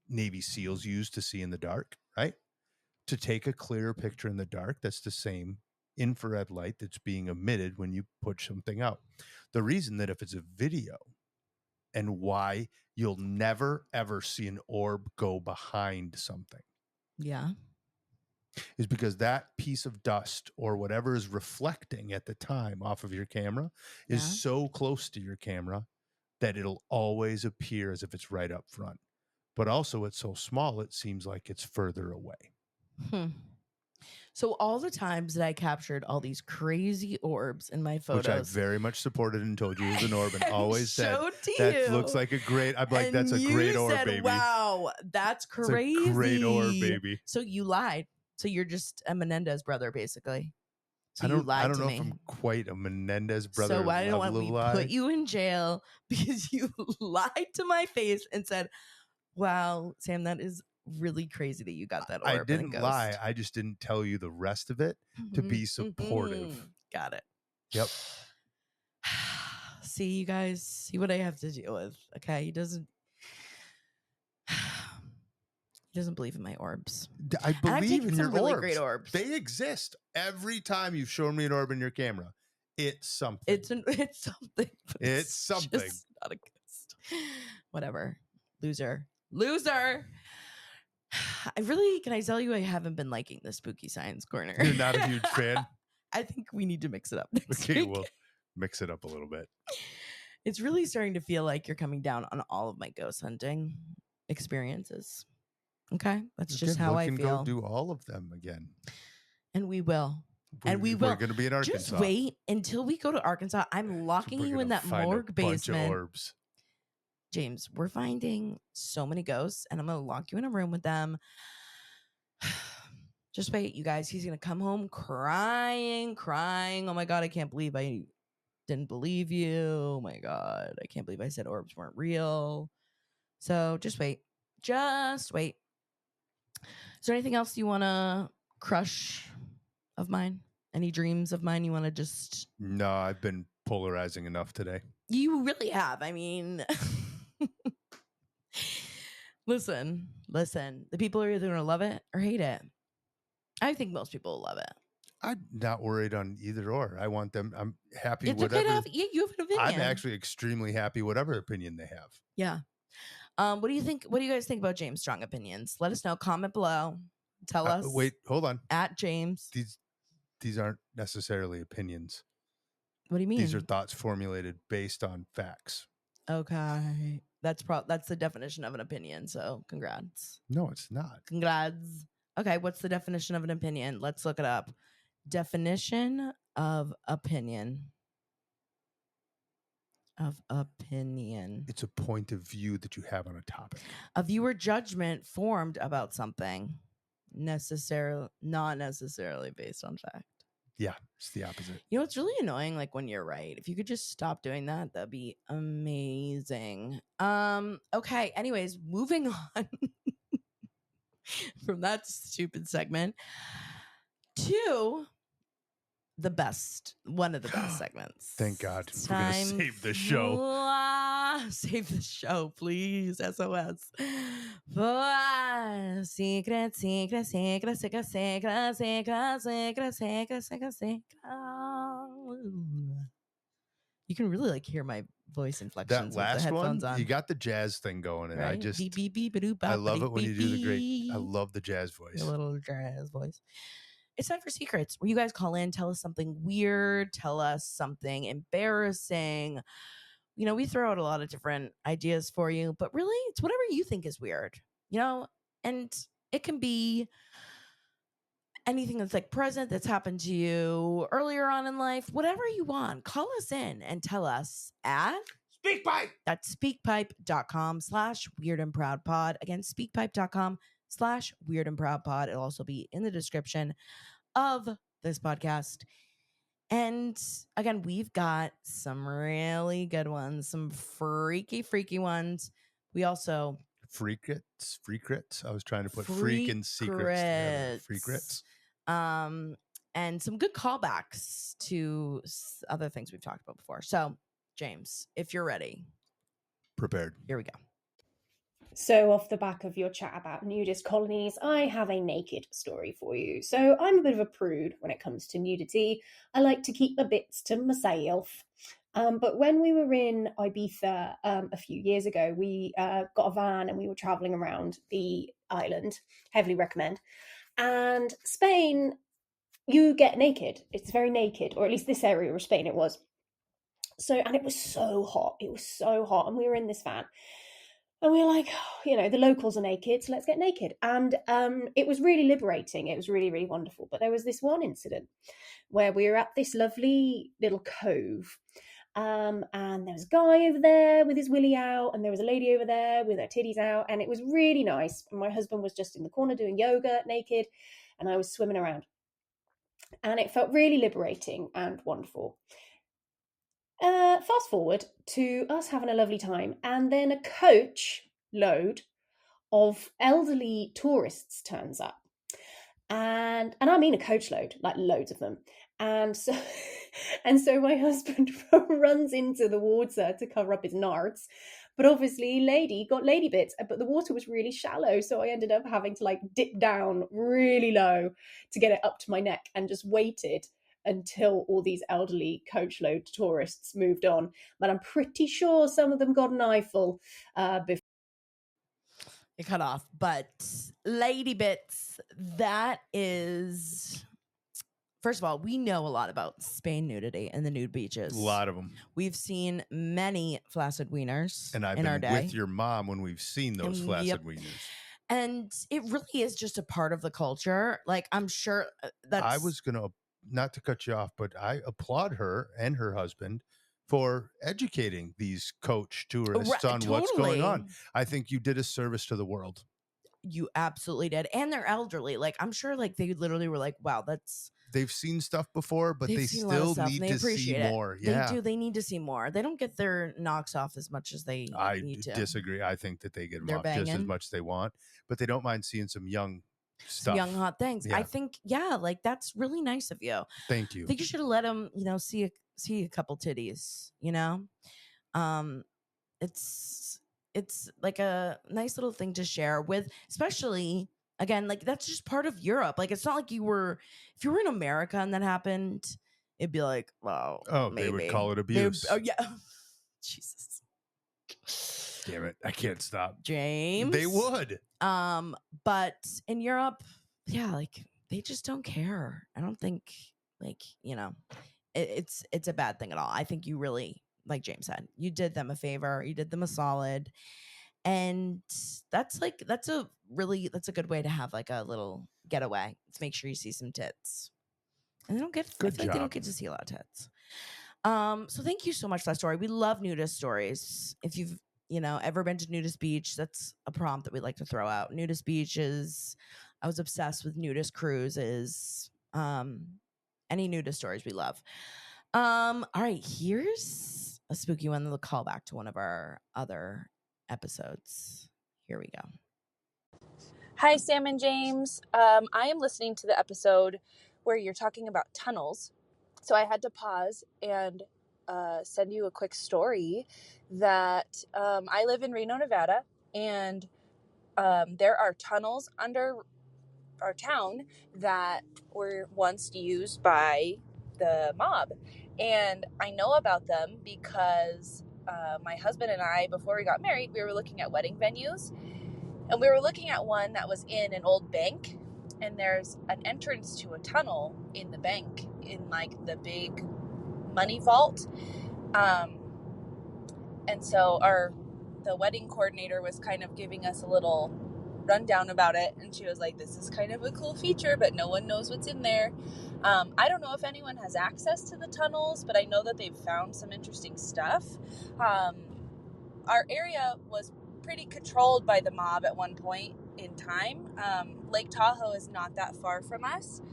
Navy SEALs use to see in the dark, right? To take a clearer picture in the dark, that's the same infrared light that's being emitted when you put something out. The reason that if it's a video and why you'll never, ever see an orb go behind something. Yeah. Is because that piece of dust or whatever is reflecting at the time off of your camera is so close to your camera that it'll always appear as if it's right up front. But also it's so small, it seems like it's further away. So all the times that I captured all these crazy orbs in my photos, which I very much supported and told you was an orb and always said that looks like a great. I'm like, that's a great orb, baby. Wow, that's crazy. It's a great orb, baby. So you lied. So you're just a Menendez brother, basically. So I don't know if I'm quite a Menendez brother. So why don't we put you in jail because you lied to my face and said, "Wow, Sam, that is really crazy that you got that orb." I didn't lie. I just didn't tell you the rest of it to be supportive. Got it. Yep. See, you guys, see what I have to deal with. Okay, he doesn't believe in my orbs. I believe in your really orbs. Great orbs. They exist. Every time you've shown me an orb in your camera, it's something. It's something. It's something. Just not a ghost. Whatever. Loser. Can I tell you, I haven't been liking the spooky science corner. You're not a huge fan? I think we need to mix it up next week. We'll mix it up a little bit. It's really starting to feel like you're coming down on all of my ghost hunting experiences. Okay? That's just how I feel. We can go do all of them again. And we will. We're going to be in Arkansas. Just wait until we go to Arkansas. I'm locking you in that morgue basement. Bunch of orbs. James, we're finding so many ghosts, and I'm going to lock you in a room with them. Just wait, you guys. He's going to come home crying. Oh, my God, I can't believe I didn't believe you. Oh, my God, I can't believe I said orbs weren't real. So just wait. Is there anything else you want to crush of mine? Any dreams of mine you want to just... No, I've been polarizing enough today. You really have. I mean... Listen. The people are either going to love it or hate it. I think most people will love it. I'm not worried on either or. I want them. I'm happy it's whatever. Okay you have an opinion. I'm actually extremely happy whatever opinion they have. Yeah. What do you think? What do you guys think about James' strong opinions? Let us know. Comment below. Tell us. Wait, hold on. At James. these aren't necessarily opinions. What do you mean? These are thoughts formulated based on facts. Okay. That's the definition of an opinion. So congrats. No, it's not. Congrats. Okay, what's the definition of an opinion? Let's look it up. Definition of opinion. It's a point of view that you have on a topic. A view or judgment formed about something. Not necessarily based on fact. Yeah, it's the opposite. You know, it's really annoying, like, when you're right. If you could just stop doing that, that'd be amazing. Okay, anyways, moving on from that stupid segment to one of the best segments. Thank God. We're going to save the show. Save the show, please. SOS. Secret. You can really like hear my voice inflections. That last with the headphones one, on. you got the jazz thing going, and right? I just Beep, I love it when you do the great. I love the jazz voice. A little jazz voice. It's time for secrets, where you guys call in, tell us something weird, tell us something embarrassing. You know, we throw out a lot of different ideas for you, but really, it's whatever you think is weird. You know, and it can be anything that's like present that's happened to you earlier on in life, whatever you want. Call us in and tell us at SpeakPipe. That's speakpipe.com/weirdandproudpod. Again, speakpipe.com/weirdandproudpod. It'll also be in the description of this podcast. And again, we've got some really good ones, some freaky ones. We also Freakrits. I was trying to put freaking secrets together. Freakrits. And some good callbacks to other things we've talked about before. So, James, if you're ready. Prepared. Here we go. So off the back of your chat about nudist colonies, I have a naked story for you. So I'm a bit of a prude when it comes to nudity. I like to keep my bits to myself. But when we were in Ibiza a few years ago, we got a van and we were traveling around the island. Heavily recommend. And Spain, you get naked. It's very naked, or at least this area of Spain it was. So, and it was so hot. It was so hot. And we were in this van. And we were like, oh, you know, the locals are naked, so let's get naked. And it was really liberating. It was really, really wonderful. But there was this one incident where we were at this lovely little cove. And there was a guy over there with his willy out, and there was a lady over there with her titties out. And it was really nice. And my husband was just in the corner doing yoga naked, and I was swimming around. And it felt really liberating and wonderful. Fast forward to us having a lovely time, and then a coach load of elderly tourists turns up, and I mean a coach load, like loads of them. And so my husband runs into the water to cover up his nards, but obviously lady got lady bits, but the water was really shallow, so I ended up having to like dip down really low to get it up to my neck, and just waited until all these elderly coach load tourists moved on. But I'm pretty sure some of them got an eyeful before. It cut off, but lady bits, that is, first of all, we know a lot about Spain nudity and the nude beaches. A lot of them. We've seen many flaccid wieners and I've in been our day. with your mom when we've seen those flaccid wieners. And it really is just a part of the culture. Like, I'm sure that's... I was going to, not to cut you off, but I applaud her and her husband for educating these coach tourists on what's going on. I think you did a service to the world. You absolutely did. And they're elderly. Like, I'm sure like they literally were like, wow, they've seen stuff before, but they still need to see more. Yeah. They do. They need to see more. They don't get their knocks off as much as they need to. I disagree. I think that they get them off just as much as they want, but they don't mind seeing some young stuff. Young hot things. Yeah. I think, like that's really nice of you. Thank you. I think you should have let them, see a couple titties, it's like a nice little thing to share with, especially again, like that's just part of Europe. Like, it's not like if you were in America and that happened, it'd be like, well, maybe. They would call it abuse. Yeah. Jesus. Damn it. I can't stop. James. They would. But in Europe, like they just don't care. I don't think like, you know, it's a bad thing at all. I think you really, like James said, you did them a favor, you did them a solid. And that's a good way to have like a little getaway. Let's make sure you see some tits. And I feel like they don't get to see a lot of tits. So thank you so much for that story. We love nudist stories. If you've, ever been to Nudist Beach, that's a prompt that we like to throw out. Nudist beaches. I was obsessed with nudist cruises. Any nudist stories we love. All right, here's a spooky one that'll call back to one of our other episodes. Here we go. Hi, Sam and James. I am listening to the episode where you're talking about tunnels. So I had to pause and send you a quick story that I live in Reno, Nevada, and there are tunnels under our town that were once used by the mob. And I know about them because my husband and I, before we got married, we were looking at wedding venues. And we were looking at one that was in an old bank, and there's an entrance to a tunnel in the bank in like the big money vault. And so the wedding coordinator was kind of giving us a little rundown about it, and she was like, this is kind of a cool feature, but no one knows what's in there. I don't know if anyone has access to the tunnels, but I know that they've found some interesting stuff. Our area was pretty controlled by the mob at one point in time. Lake Tahoe is not that far from us,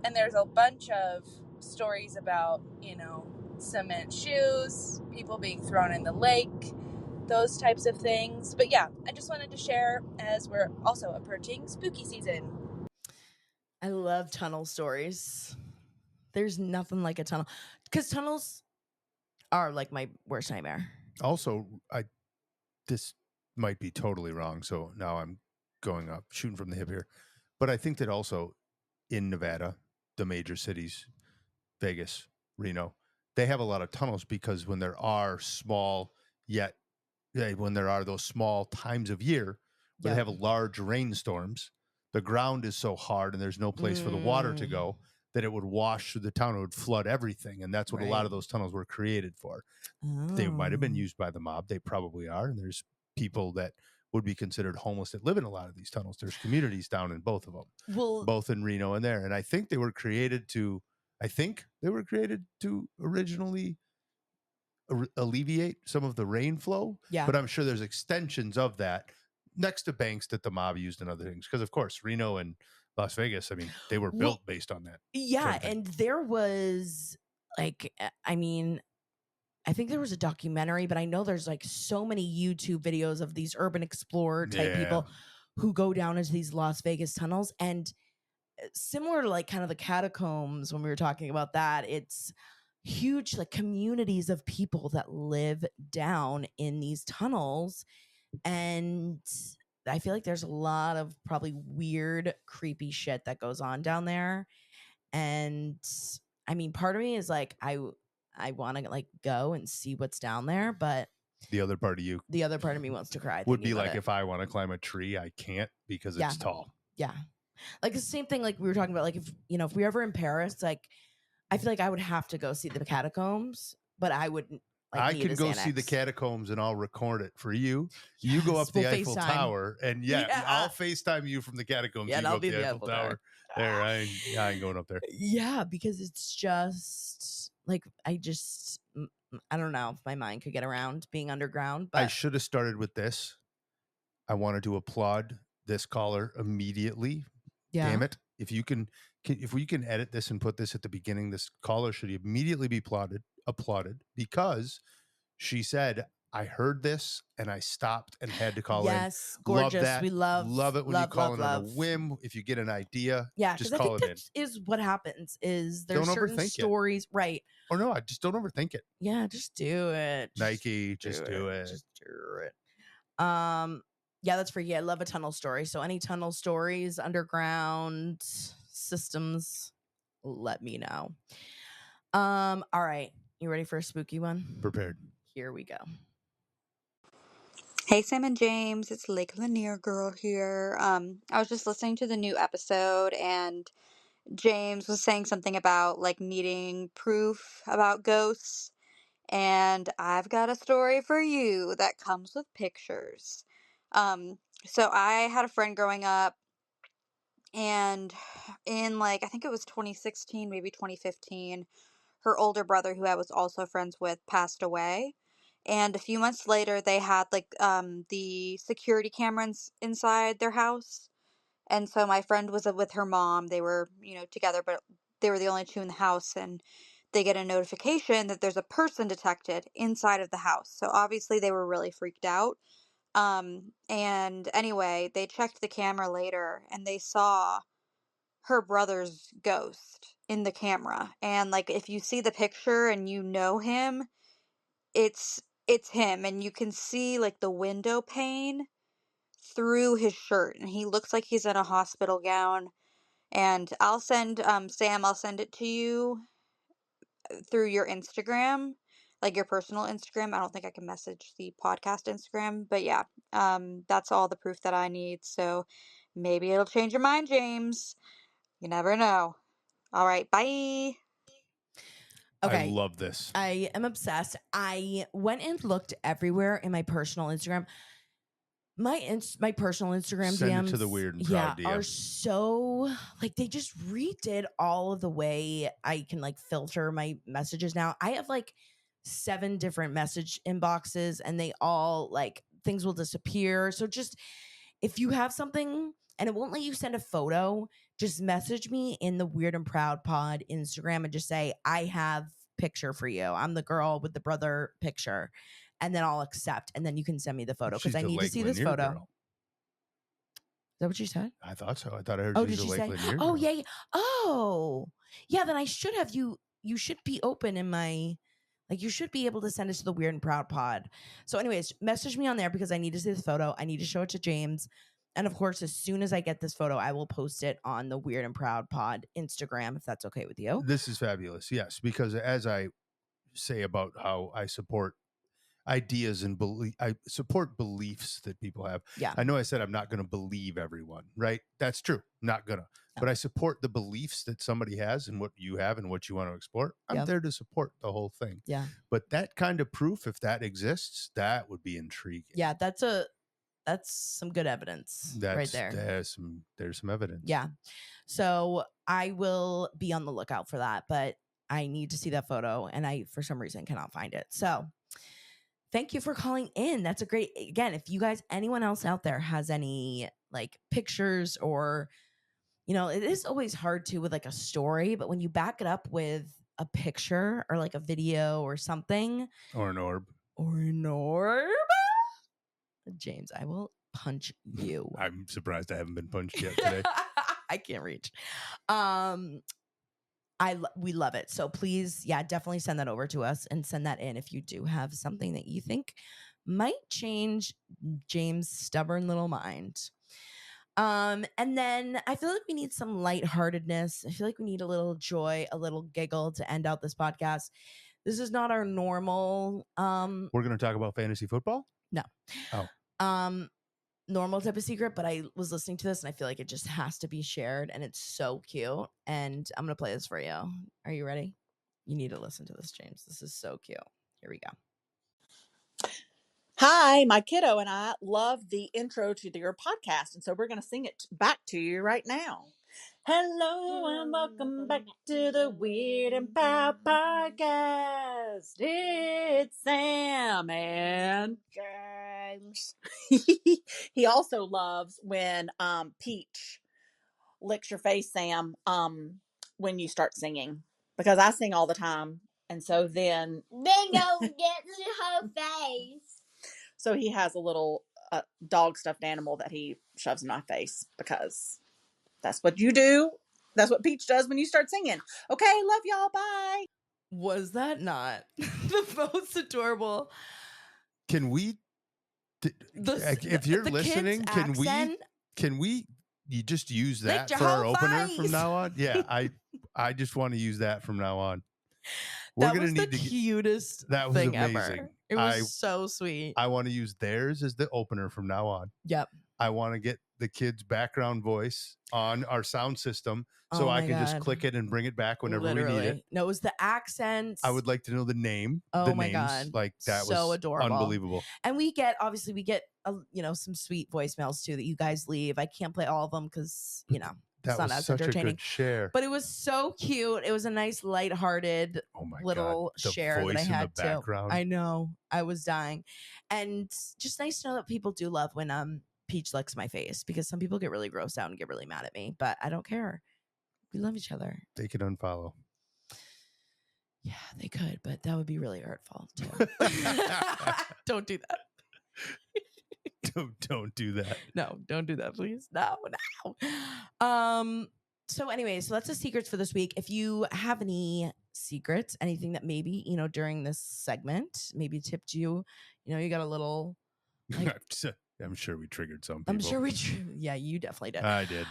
and there's a bunch of stories about, cement shoes, people being thrown in the lake, those types of things. But yeah, I just wanted to share as we're also approaching spooky season. I love tunnel stories. There's nothing like a tunnel, because tunnels are like my worst nightmare. Also, this might be totally wrong, so now I'm shooting from the hip here. But I think that also in Nevada, the major cities, Vegas, Reno, they have a lot of tunnels because when there are those small times of year where they have large rainstorms, the ground is so hard and there's no place for the water to go that it would wash through the town. It would flood everything. And that's what a lot of those tunnels were created for. Oh. They might have been used by the mob. They probably are. And there's people that would be considered homeless that live in a lot of these tunnels. There's communities down in both of them, both in Reno and there. And I think they were created to originally alleviate some of the rain flow. Yeah. But I'm sure there's extensions of that next to banks that the mob used and other things. Because of course, Reno and Las Vegas, I mean, they were built based on that. Yeah. And there was I think there was a documentary, but I know there's like so many YouTube videos of these urban explorer type people who go down into these Las Vegas tunnels. And similar to like kind of the catacombs when we were talking about that, it's huge like communities of people that live down in these tunnels. And I feel like there's a lot of probably weird, creepy shit that goes on down there. And I mean, part of me is like, I want to like go and see what's down there, but the other part of me wants to cry. Would be like, if I want to climb a tree, I can't because it's tall. Yeah. Like the same thing, like we were talking about, like if we're ever in Paris, like I feel like I would have to go see the catacombs, but I wouldn't. Like, I can go see the catacombs and I'll record it for you. Yes, you go up the Eiffel Tower, and I'll FaceTime you from the catacombs. Yeah, you go up the Eiffel Tower. There, I ain't going up there. Yeah, because it's just like I don't know if my mind could get around being underground. But I should have started with this. I wanted to applaud this caller immediately. Yeah. Damn it! If we can edit this and put this at the beginning, this caller should immediately be applauded because she said, I heard this and I stopped and had to call in. Yes, gorgeous. Love that. We love it when you call in on a whim. If you get an idea, just call it in. Is what happens is there's certain stories, right? Or no, I just don't overthink it. Yeah, just do it. Nike, just do it. Just do it. Yeah, that's freaky. I love a tunnel story. So any tunnel stories, underground systems, let me know. All right. You ready for a spooky one? Prepared. Here we go. Hey, Sam and James. It's Lake Lanier Girl here. I was just listening to the new episode, and James was saying something about like needing proof about ghosts. And I've got a story for you that comes with pictures. Um, so I had a friend growing up, and in like, I think it was 2016, maybe 2015, her older brother, who I was also friends with, passed away. And a few months later, they had like the security cameras inside their house. And so my friend was with her mom. They were, together, but they were the only two in the house. And they get a notification that there's a person detected inside of the house. So obviously they were really freaked out. And anyway, they checked the camera later and they saw her brother's ghost in the camera. And like if you see the picture and you know him, it's him, and you can see like the window pane through his shirt, and he looks like he's in a hospital gown. And I'll send Sam, I'll send it to you through your Instagram, like your personal Instagram. I don't think I can message the podcast Instagram, but yeah, that's all the proof that I need. So maybe it'll change your mind, James. You never know. All right, bye. Okay. I love this. I am obsessed. I went and looked everywhere in my personal Instagram. My personal Instagram Send DMs, it to the Weird and Proud DM. are so like they just redid all of the way I can like filter my messages now. I have like 7 different message inboxes, and they all like things will disappear. So just if you have something and it won't let you send a photo, just message me in the Weird and Proud Pod Instagram and just say, I have picture for you. I'm the girl with the brother picture. And then I'll accept. And then you can send me the photo because I need to see this photo. Girl. Is that what you said? I thought so. I thought I heard she's did you say? Oh, yeah, yeah. Oh, yeah. Then I should have you should be open in my, like, you should be able to send it to the Weird and Proud Pod. So anyways, message me on there because I need to see this photo. I need to show it to James. And of course, as soon as I get this photo, I will post it on the Weird and Proud Pod Instagram, if that's okay with you. This is fabulous. Yes, because as I say about how I support ideas and I support beliefs that people have. Yeah. I know I said I'm not going to believe everyone, right? That's true. Not gonna. No. But I support the beliefs that somebody has and what you have and what you want to explore. I'm there to support the whole thing. Yeah. But that kind of proof, if that exists, that would be intriguing. Yeah, that's some good evidence right there. There's some evidence. Yeah. So I will be on the lookout for that, but I need to see that photo and I, for some reason, cannot find it. So thank you for calling in. That's a great, again, if you guys, anyone else out there has any like pictures or, it is always hard to with like a story, but when you back it up with a picture or like a video or something. Or an orb. James, I will punch you. I'm surprised I haven't been punched yet today. I can't reach. We love it. So please, definitely send that over to us and send that in if you do have something that you think might change James' stubborn little mind. And then I feel like we need some lightheartedness. I feel like we need a little joy, a little giggle to end out this podcast. This is not our normal. We're going to talk about fantasy football? No. Oh. Normal type of secret, but I was listening to this and I feel like it just has to be shared and it's so cute. And I'm going to play this for you. Are you ready? You need to listen to this, James. This is so cute. Here we go. Hi, my kiddo and I love the intro to your podcast, and so we're going to sing it back to you right now. Hello and welcome back to the Weird and Proud Podcast. It's Sam and James. He also loves when Peach licks your face, Sam, when you start singing, because I sing all the time, and so then don't get to her face. So he has a little dog stuffed animal that he shoves in my face because that's what you do. That's what Peach does when you start singing. Okay, love y'all. Bye. Was that not the most adorable? Can we, if you're listening, can we you just use that for our opener from now on? Yeah, I just want to use that from now on. That was the cutest thing ever. It was so sweet. I want to use theirs as the opener from now on. Yep. I want to get the kid's background voice on our sound system so I can just click it and bring it back whenever we need it. No, it was the accents. I would like to know the name. Oh the my names. God. Like that so was adorable. Unbelievable. And we get some sweet voicemails too that you guys leave. I can't play all of them because, that it's not was as such entertaining. a good share. But it was so cute. It was a nice, lighthearted little God. share that I had in the background. I know. I was dying. And just nice to know that people do love when Peach licks my face, because some people get really grossed out and get really mad at me, but I don't care. We love each other. They could unfollow. Yeah, they could, but that would be really hurtful too. Don't do that. Don't do that. No, don't do that, please. No. So anyway, so that's the secrets for this week. If you have any secrets, anything that maybe, during this segment, maybe tipped you, you got a little. I'm sure we triggered some people. I'm sure yeah, you definitely did. I did.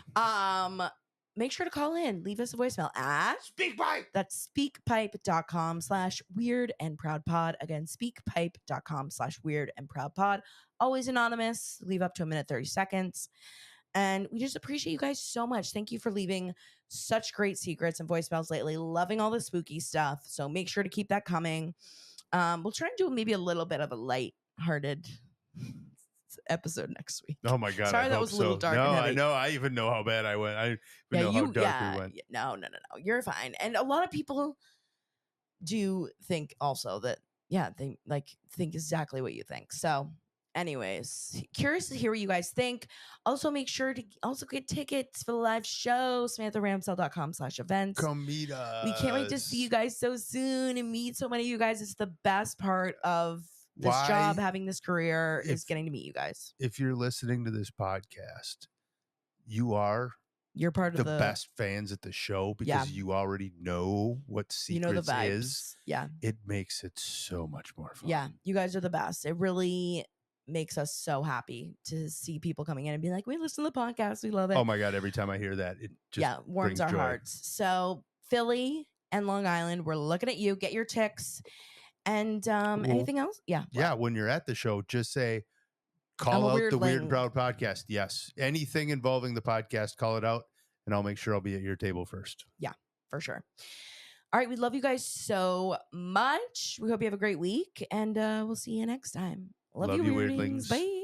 Make sure to call in. Leave us a voicemail at SpeakPipe. That's speakpipe.com/weirdandproudpod. Again, speakpipe.com/weirdandproudpod. Always anonymous. Leave up to a minute, 30 seconds. And we just appreciate you guys so much. Thank you for leaving such great secrets and voicemails lately. Loving all the spooky stuff. So make sure to keep that coming. We'll try and do maybe a little bit of a light-hearted episode next week. Oh my God. Sorry, that was a little dark. No, and heavy. I know. I even know how bad I went. I know how dark we went. No. You're fine. And a lot of people do think also that, they think exactly what you think. So anyways, curious to hear what you guys think. Also, make sure to also get tickets for the live show, SamanthaRamsell.com/events. Come meet us. We can't wait to see you guys so soon and meet so many of you guys. It's the best part of this job, having this career, is getting to meet you guys. If you're listening to this podcast, you're part of the best fans at the show, because you already know what Secrets the vibes. is. Yeah. It makes it so much more fun. Yeah. You guys are the best. It really makes us so happy to see people coming in and be like, we listen to the podcast. We love it. Oh my God. Every time I hear that, it just warms our joy. hearts. So Philly and Long Island, we're looking at you. Get your ticks. And anything else? Yeah. Yeah. When you're at the show, just say, call out the Weird and Proud podcast. Yes. Anything involving the podcast, call it out, and I'll make sure I'll be at your table first. Yeah, for sure. All right. We love you guys so much. We hope you have a great week, and we'll see you next time. Love you, weirdlings. Bye.